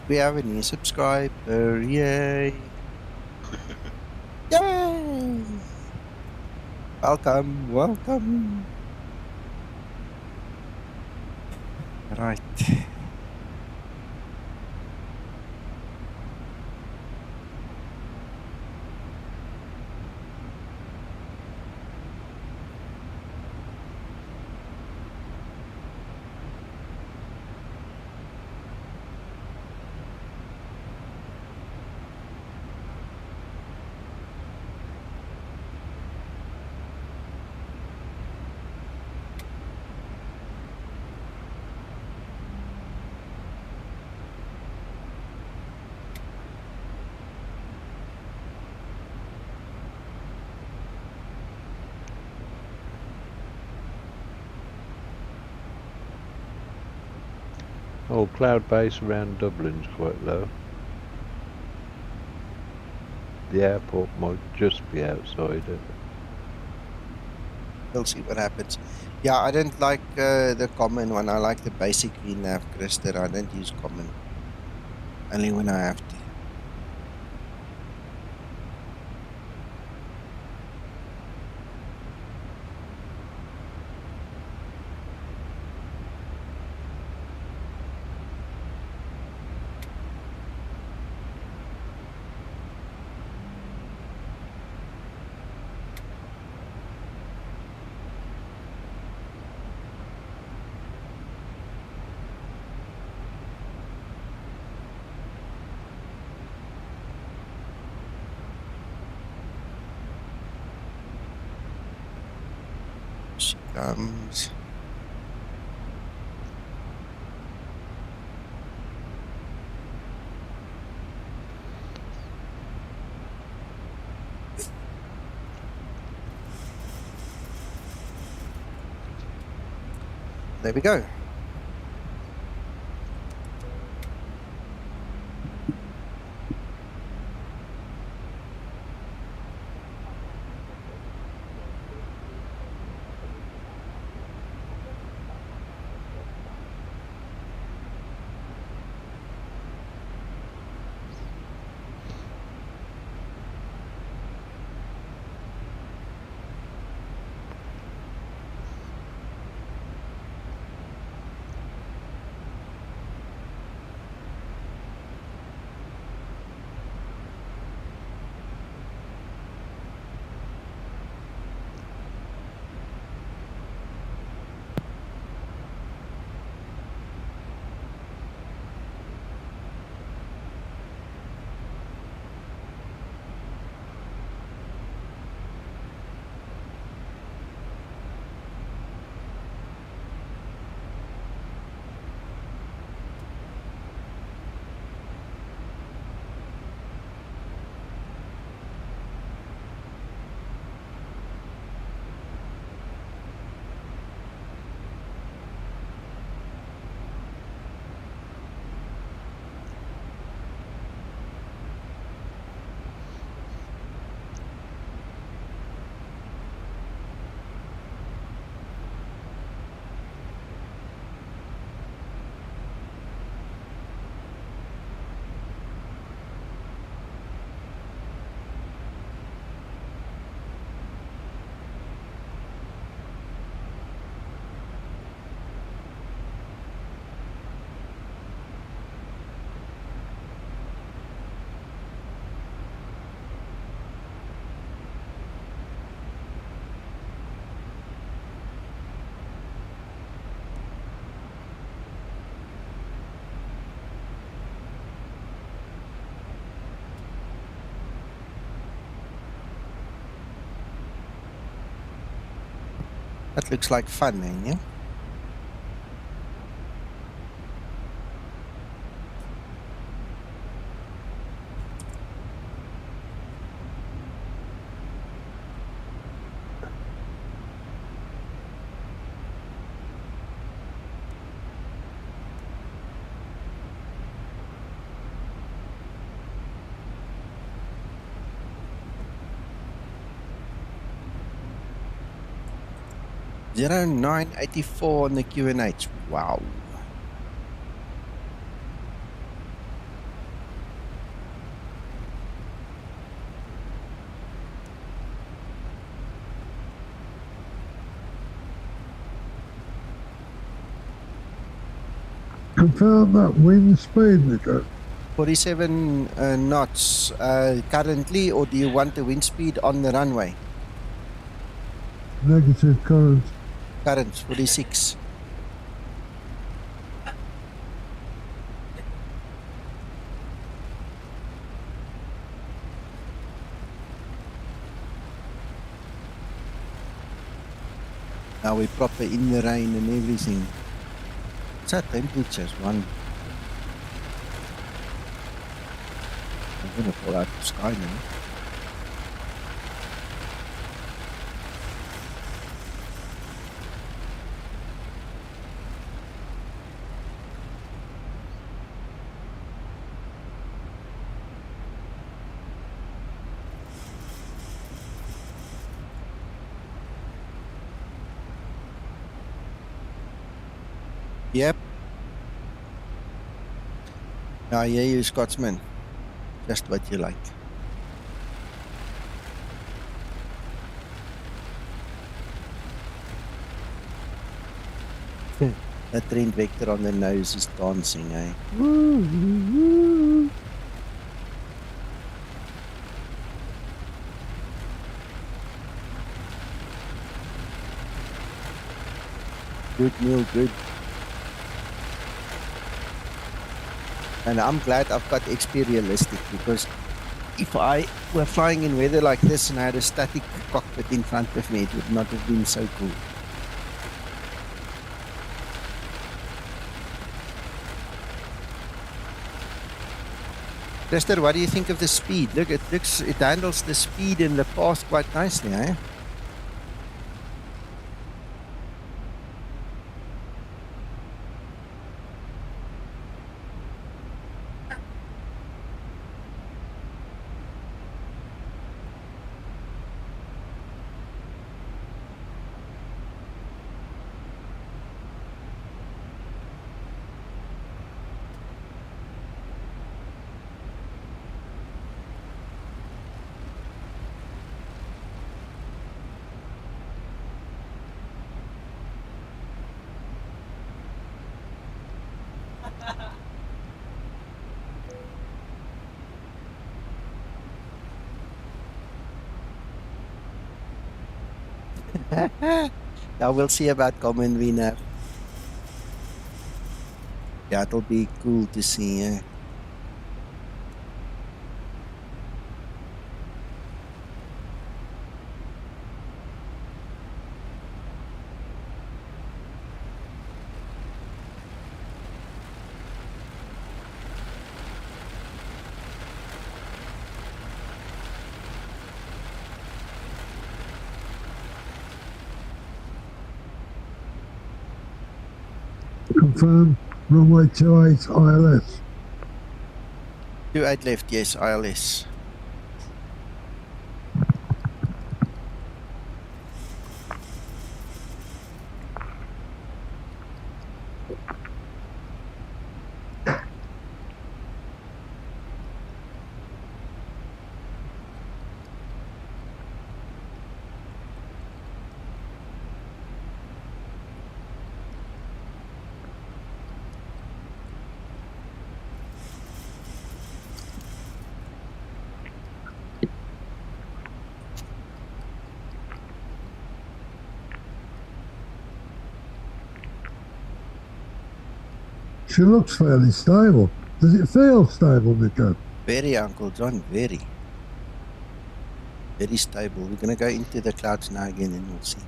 We have a new subscriber, yay! Yay! Welcome, welcome. Right. Oh, cloud base around Dublin's quite low. The airport might just be outside it. We'll see what happens. Yeah, I don't like the common one. I like the basic VNAV, Krister. I don't use common. Only when I have to. She comes. There we go. That looks like fun, eh? Yeah? Zero 0984 on the QNH. Wow. Confirm that wind speed, Nico. 47 knots currently, or do you want the wind speed on the runway? Negative current. Current 46. Now we're proper in the rain and everything. What's that temperature? One. I'm gonna fall out of the sky now. Yep. I hear you, Scotsman. Just what you like. That Trent Vector on the nose is dancing, eh? Good, Neil, good. And I'm glad I've got XP Realistic, because if I were flying in weather like this and I had a static cockpit in front of me, it would not have been so cool. Lester, what do you think of the speed? Look, it handles the speed in the path quite nicely, eh? Now we'll see about common winner. Yeah, it'll be cool to see. Confirm, runway 28 ILS. 28 left, yes, ILS. She looks fairly stable. Does it feel stable, Nico? Very, Uncle John, very. Very stable. We're going to go into the clouds now again and we'll see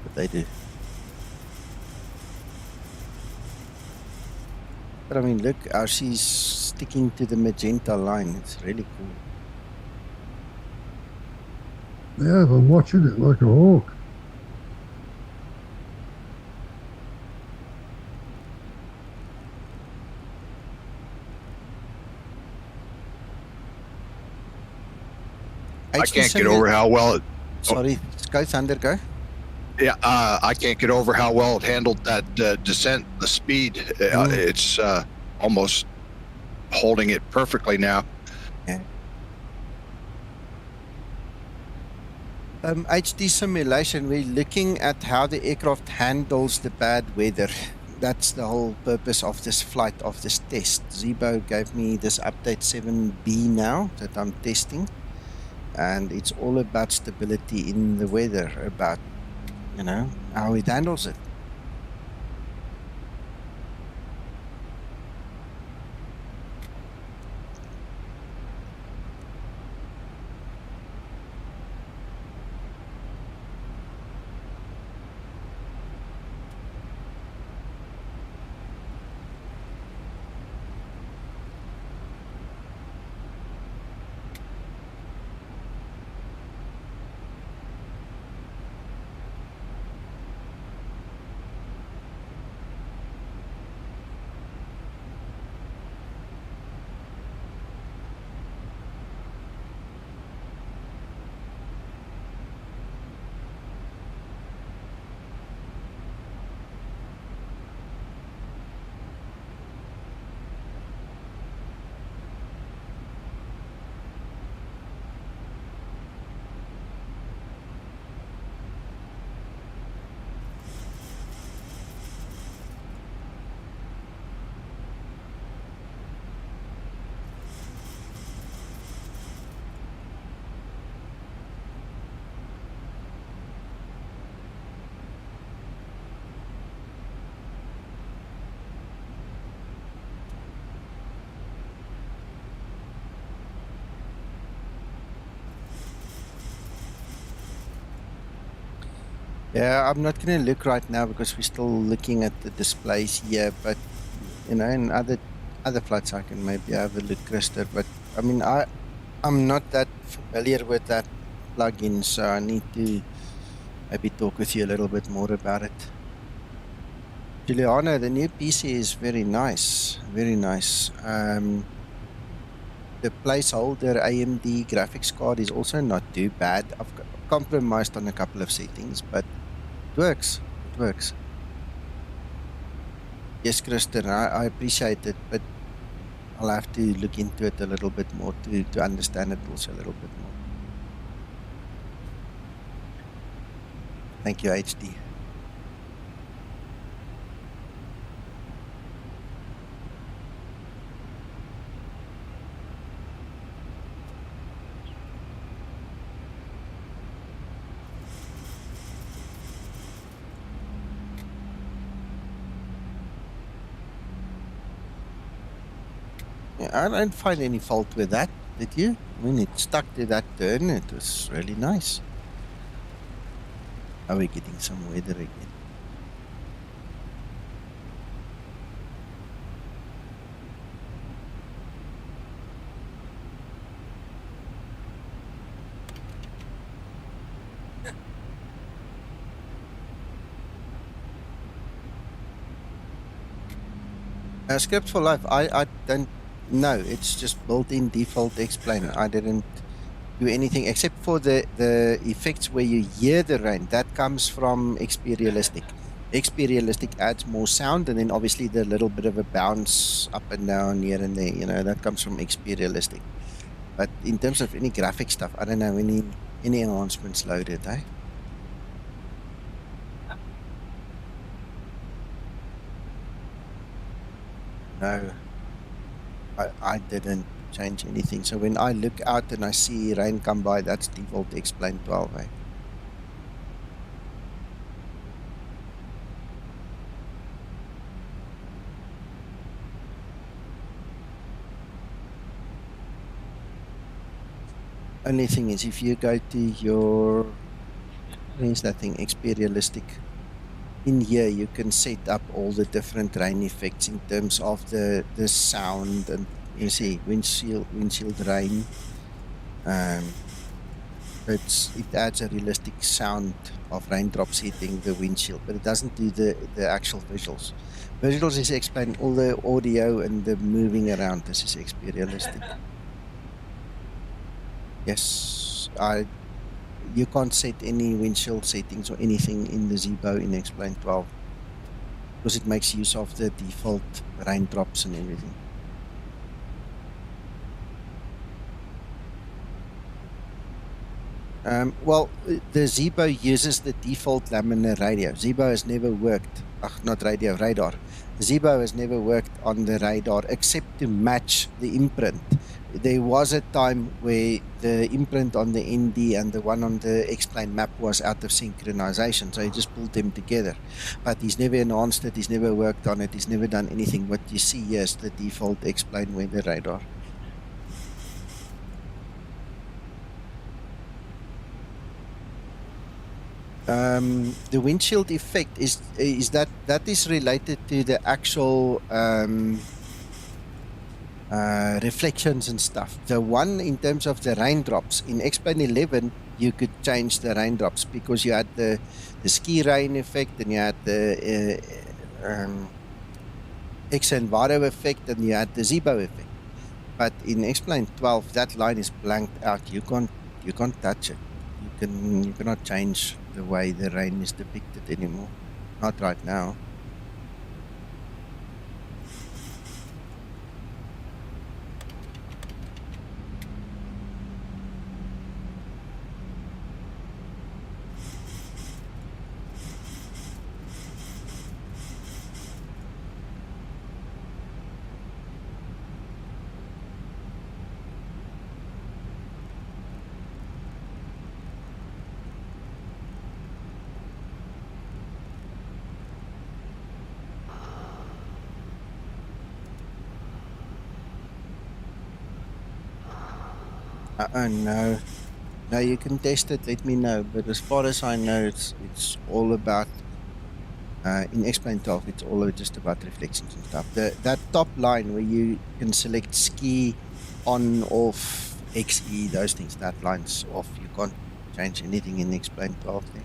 what they do. But I mean, look how she's sticking to the magenta line. It's really cool. Yeah, I'm watching it like a hawk. I can't get over how well it. Sorry, Sky Thunder, go. Yeah, I can't get over how well it handled that descent, the speed. It's almost holding it perfectly now. Yeah. HD simulation, we're looking at how the aircraft handles the bad weather. That's the whole purpose of this flight, of this test. Zibo gave me this update 7B now that I'm testing. And it's all about stability in the weather, about, you know, how it handles it. Yeah, I'm not going to look right now because we're still looking at the displays here. But you know, in other flights, I can maybe have a look, Krister. But I mean, I'm not that familiar with that plugin, so I need to maybe talk with you a little bit more about it. Juliana, the new PC is very nice, very nice. The placeholder AMD graphics card is also not too bad. I've compromised on a couple of settings, but it works. It works. Yes, Kristen, I appreciate it, but I'll have to look into it a little bit more to understand it also a little bit more. Thank you, HD. Yeah, I don't find any fault with that, did you? I mean, it stuck to that turn. It was really nice. Are we getting some weather again? Script for life, I don't know. It's just built-in default explainer. I didn't do anything except for the effects where you hear the rain. That comes from XP Realistic. XP Realistic adds more sound, and then obviously the little bit of a bounce up and down here and there. You know, that comes from XP Realistic. But in terms of any graphic stuff, I don't have any enhancements loaded, eh? No, I didn't change anything. So when I look out and I see rain come by, that's default explain 12, eh? Only thing is, if you go to your, where's that thing, XP Realistic, in here you can set up all the different rain effects in terms of the sound, and you see windshield rain. It adds a realistic sound of raindrops hitting the windshield, but it doesn't do the actual visuals. Visuals is explain all the audio and the moving around. This is XP Realistic. Yes, you can't set any windshield settings or anything in the Zibo in Explain 12 because it makes use of the default raindrops and everything. Well, the Zibo uses the default laminar radio. Zibo has never worked, not radio, radar. Zibo has never worked on the radar except to match the imprint. There was a time where the imprint on the ND and the one on the Explain map was out of synchronization, so he just pulled them together. But he's never enhanced it, he's never worked on it, he's never done anything. What you see here is the default Explain weather radar. The windshield effect is that is related to the actual reflections and stuff. The one in terms of the raindrops in Explain 11, you could change the raindrops because you had the ski rain effect, and you had the X and Varo effect, and you had the Zibo effect. But in Explain 12, that line is blanked out. You can't touch it. You cannot change the way the rain is depicted anymore. Not right now. No. Now you can test it, let me know. But as far as I know, it's all about, in Explain 12, it's all just about reflections and stuff. That top line where you can select ski, on, off, XE, those things, that line's off. You can't change anything in Explain 12 there.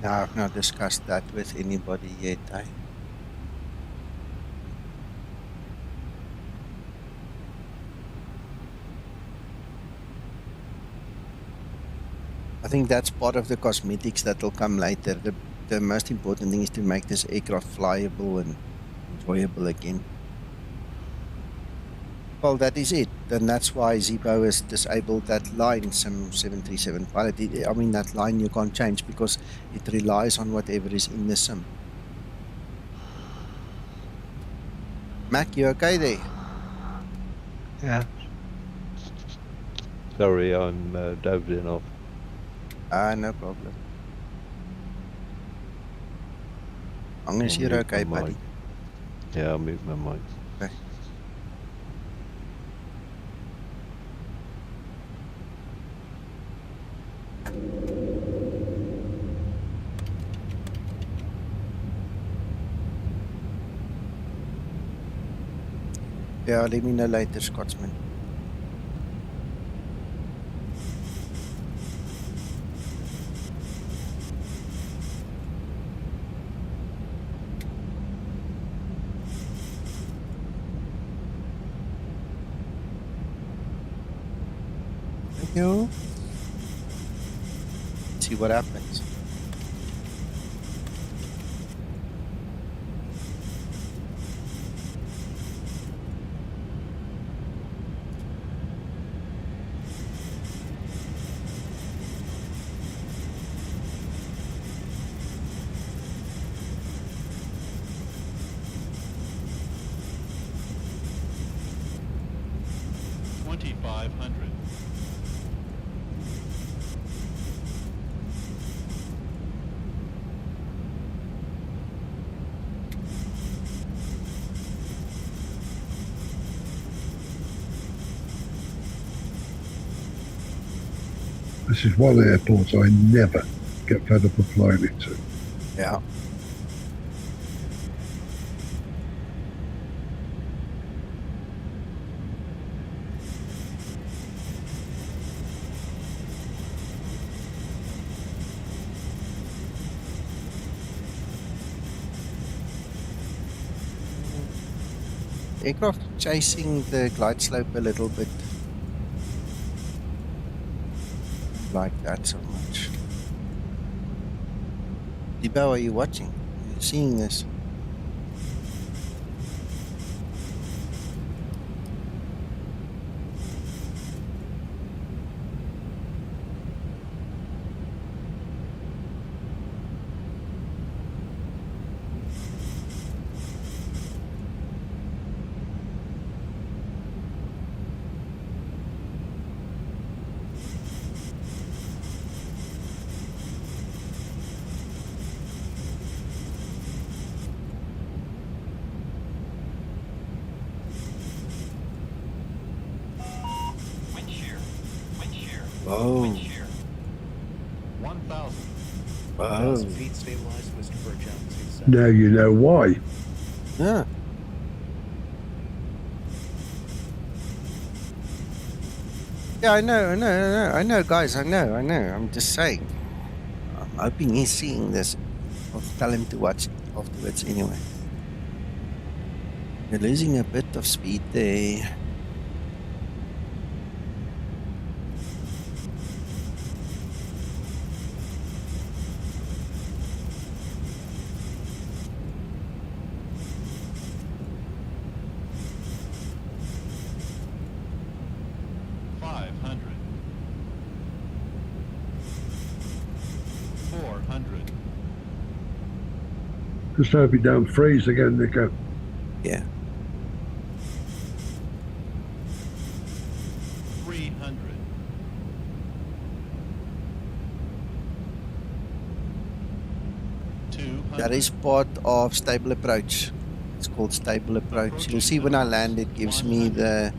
No, I've not discussed that with anybody yet. I think that's part of the cosmetics that will come later. The most important thing is to make this aircraft flyable and enjoyable again. Well, that is it. And that's why Zibo has disabled that line, some 737 pilot. I mean, that line you can't change because it relies on whatever is in the sim. Mac, you okay there? Yeah. Sorry, I'm dozing off. No problem. As long as you're okay, buddy. Yeah, I'll mute my mic. Okay. Yeah, let me know later, Scotsman. Thank you. See what happens. This is one airport I never get fed up of flying into. Yeah. Aircraft chasing the glide slope a little bit. Like that so much. Zibo, are you watching? Are you seeing this? Whoa. 1,000. Whoa. Feet stabilized, Mr. Burchell. Now you know why. Yeah. Yeah, I know, guys, I know. I'm just saying. I'm hoping he's seeing this. I'll tell him to watch it afterwards anyway. You're losing a bit of speed there. Just hope you don't freeze again, Nico. Yeah. 300. 200. That is part of stable approach. It's called stable approach. You'll see when I land, it gives me the...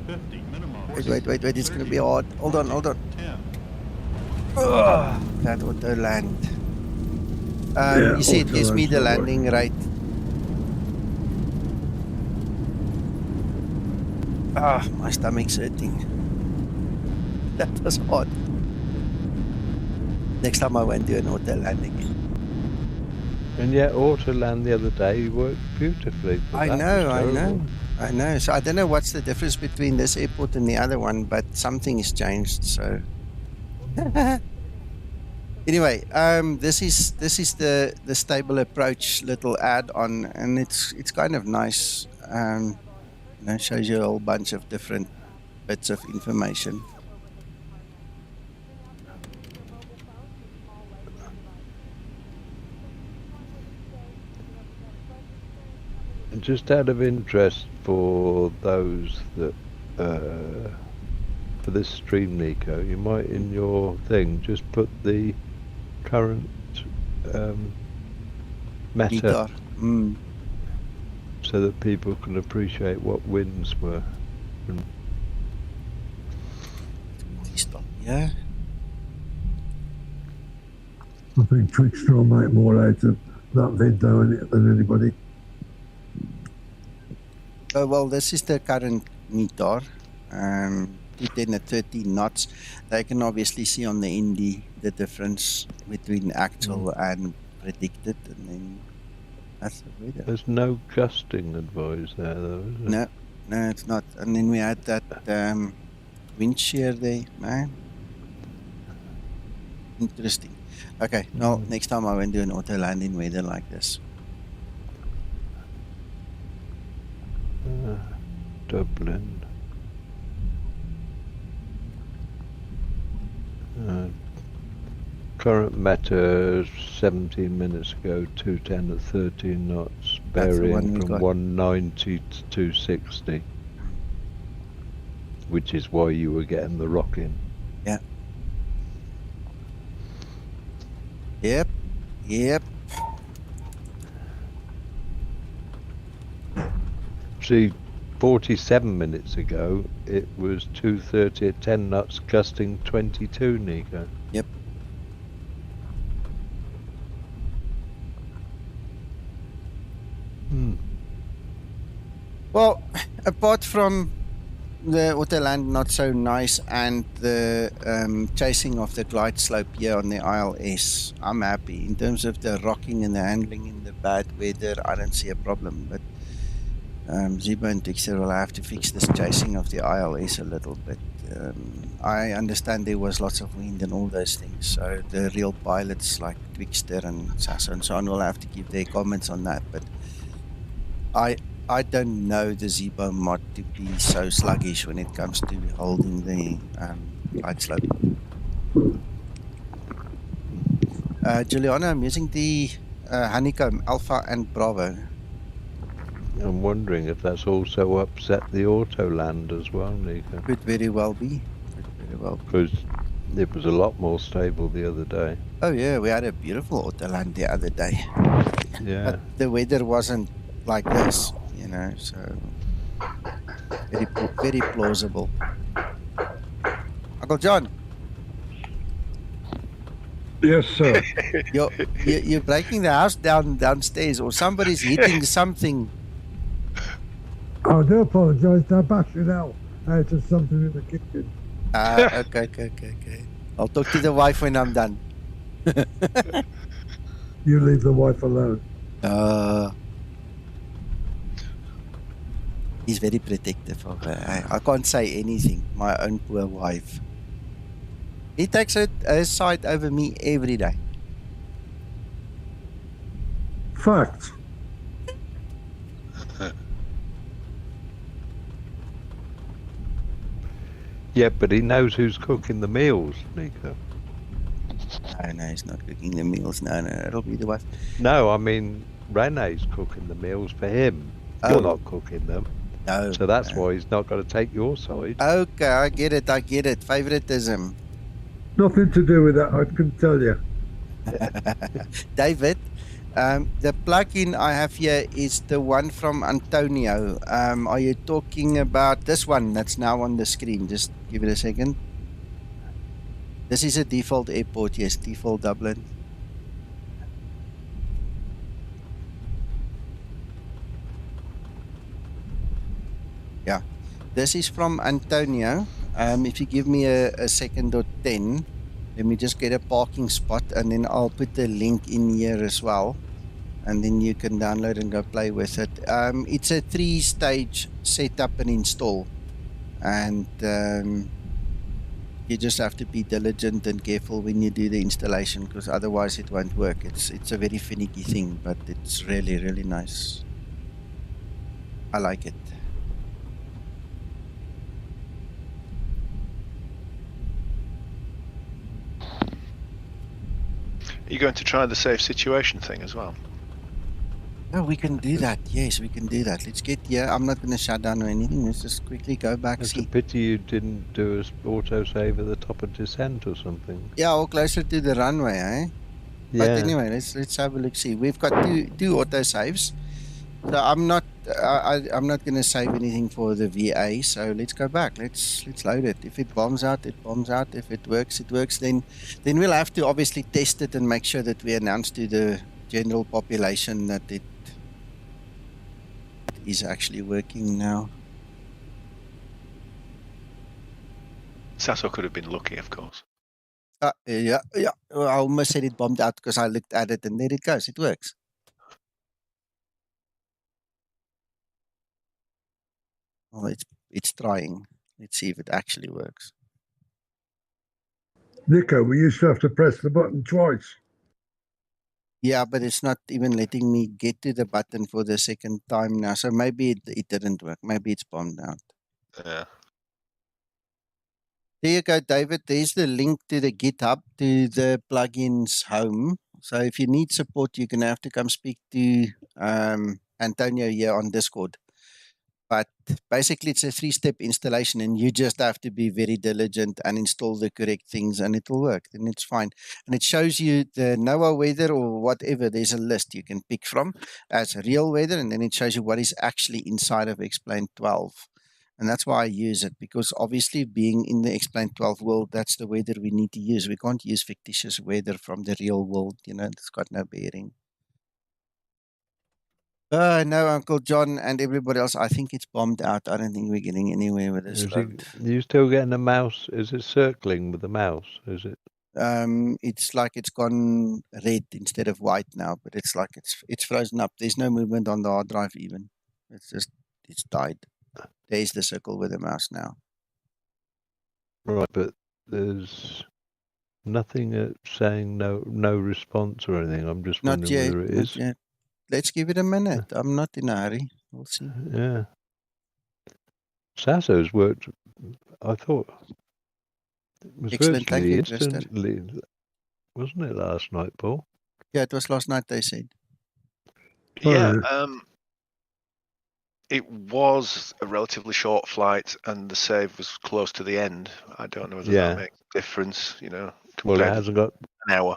50 minimum. Wait, it's going to be hard. Hold on. 10. That auto land. Yeah, you see, it auto gives me land's the not landing rate. My stomach's hurting. That was hard. Next time I won't do an auto landing. And yet, auto land the other day worked beautifully. but I that was know. terrible. So I don't know what's the difference between this airport and the other one, but something has changed. So anyway, this is the stable approach little add-on, and it's kind of nice. Shows you a whole bunch of different bits of information. And just out of interest for those that for this stream, Nico, you might in your thing just put the current meta so that people can appreciate what winds were. Stop. Yeah. I think Twitch will make more out of that video than anybody. Well, this is the current METAR, 210 at 13 knots. They can obviously see on the ND the difference between actual and predicted, and then that's the weather. There's no gusting advised there, though, is there? No, it's not. And then we had that wind shear there, man. Interesting. Okay, well, next time I won't do an auto landing weather like this. Dublin. Current meta 17 minutes ago, 210 at 13 knots, bearing from 190 to 260, which is why you were getting the rocking. Yeah. Yep. See, 47 minutes ago, it was 230 at 10 knots, gusting 22, Nico. Yep. Well, apart from the Autoland not so nice and the chasing of the glide slope here on the ILS, I'm happy. In terms of the rocking and the handling in the bad weather, I don't see a problem. But Zibo and Dixter will have to fix this chasing of the ILS a little bit. I understand there was lots of wind and all those things, so the real pilots like Twixter and Sasso and so on will have to give their comments on that. But I don't know the Zibo mod to be so sluggish when it comes to holding the glide slope. Juliana, I'm using the Honeycomb Alpha and Bravo. I'm wondering if that's also upset the auto land as well, Nico. Could very well be. Because it was a lot more stable the other day. Oh yeah, we had a beautiful auto land the other day. Yeah. But the weather wasn't like this, you know, so very plausible. Uncle John. Yes, sir. You're breaking the house downstairs, or somebody's hitting something. I do apologise. I bashed it out of something in the kitchen. Okay. I'll talk to the wife when I'm done. You leave the wife alone. He's very protective of her. I can't say anything. My own poor wife. He takes her side over me every day. Fact. Yeah, but he knows who's cooking the meals, Nico. Oh, no, he's not cooking the meals. No, it'll be the wife. No, I mean, Rene's cooking the meals for him. Oh. You're not cooking them. No. So that's no. why he's not got to take your side. Okay, I get it. Favoritism. Nothing to do with that, I can tell you. David, the plugin I have here is the one from Antonio. Are you talking about this one that's now on the screen? Just give it a second. This is a default airport, yes, default Dublin. Yeah, this is from Antonio. If you give me a second or 10, let me just get a parking spot and then I'll put the link in here as well. And then you can download and go play with it. It's a 3-stage setup and install. And you just have to be diligent and careful when you do the installation because otherwise it won't work. It's a very finicky thing, but it's really, really nice. I like it. Are you going to try the safe situation thing as well? Oh, we can do that. Yes, we can do that. Let's get here. I'm not going to shut down or anything. Let's just quickly go back. It's a pity you didn't do a autosave at the top of descent or something. Yeah, or closer to the runway, eh? Yeah. But anyway, let's have a look. See, we've got two autosaves. So I'm not going to save anything for the VA. So let's go back. Let's load it. If it bombs out, it bombs out. If it works, it works. Then we'll have to obviously test it and make sure that we announce to the general population that it is actually working now. Sasso could have been lucky, of course. Yeah. Well, I almost said it bombed out because I looked at it and there it goes. It works. Well, it's trying. Let's see if it actually works. Nico, we used to have to press the button twice. Yeah, but it's not even letting me get to the button for the second time now. So maybe it didn't work. Maybe it's bombed out. Yeah. There you go, David. There's the link to the GitHub, to the plugins home. So if you need support, you're going to have to come speak to Antonio here on Discord. But basically, it's a 3-step installation, and you just have to be very diligent and install the correct things, and it'll work. Then it's fine. And it shows you the NOAA weather or whatever. There's a list you can pick from as real weather, and then it shows you what is actually inside of Explain 12. And that's why I use it, because obviously being in the Explain 12 world, that's the weather we need to use. We can't use fictitious weather from the real world. It's got no bearing. No, Uncle John and everybody else. I think it's bombed out. I don't think we're getting anywhere with this load. You still getting a mouse? Is it circling with the mouse? Is it? It's like it's gone red instead of white now, but it's like it's frozen up. There's no movement on the hard drive even. It's died. There's the circle with the mouse now. Right, but there's nothing saying no response or anything. I'm just wondering whether it is. Not yet. Let's give it a minute. I'm not in a hurry. We'll see. Yeah. Sasso's worked, I thought, it was Excellent. Thank virtually you, instantly, wasn't it, last night, Paul? Yeah, it was last night, they said. Yeah, it was a relatively short flight and the save was close to the end. I don't know whether that makes a difference, Well, it hasn't got an hour.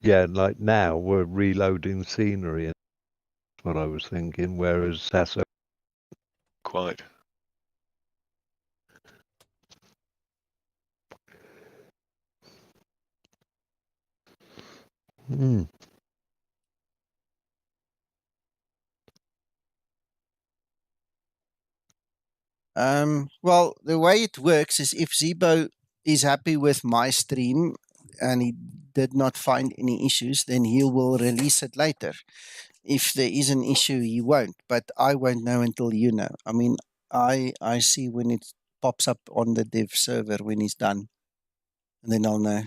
Yeah, like now we're reloading scenery. That's what I was thinking, whereas Sasso... Quite. Well, the way it works is if Zibo is happy with my stream and he did not find any issues, then he will release it later. If there is an issue, he won't, but I won't know until you know. I mean, I see when it pops up on the dev server when he's done, and then I'll know.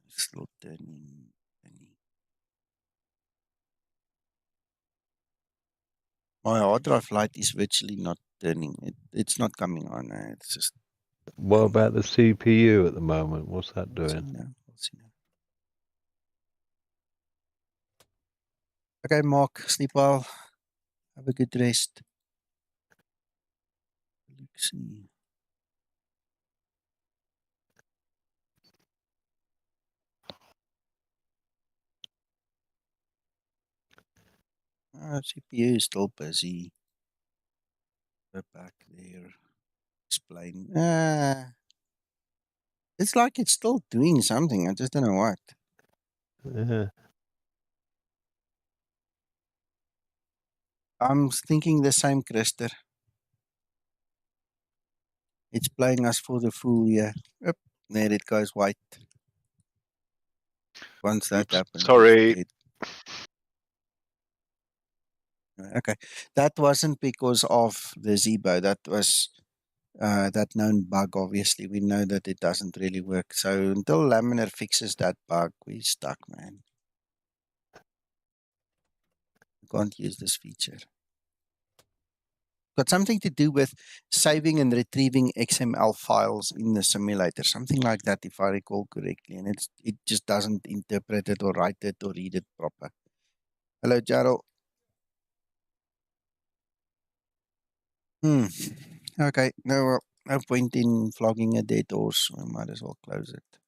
Still turning. My hard drive light is virtually not turning. It's not coming on. It's just. What about the CPU at the moment? What's that We'll see doing? now. We'll see now. Okay, Mark, sleep well. Have a good rest. Let's see. CPU is still busy. Go back there. Explain. It's like it's still doing something. I just don't know what. I'm thinking the same, Krister. It's playing us for the full year. Yep. There it goes white. Once that happens. Sorry. Okay. That wasn't because of the Zibo. That was that known bug. Obviously, we know that it doesn't really work. So until Laminar fixes that bug, we're stuck, man. We can't use this feature. Got something to do with saving and retrieving XML files in the simulator, something like that, if I recall correctly. And it just doesn't interpret it or write it or read it proper. Hello, Gerald. Okay. No point in flogging a dead horse. I might as well close it.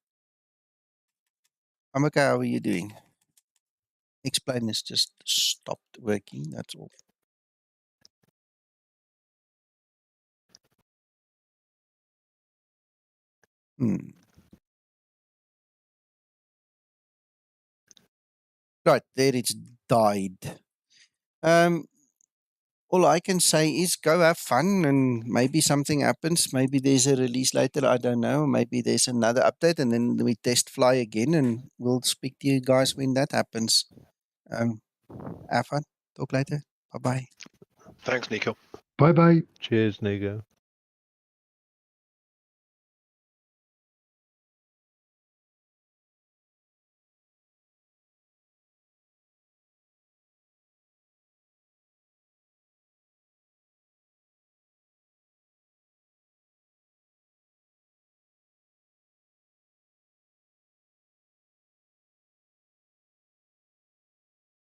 I'm okay. How are you doing? Explain this just stopped working. That's all. Right, there it's died. All I can say is go have fun and maybe something happens. Maybe there's a release later. I don't know. Maybe there's another update and then we test fly again and we'll speak to you guys when that happens. Have fun. Talk later. Bye-bye. Thanks, Nico. Bye-bye. Cheers, Nico.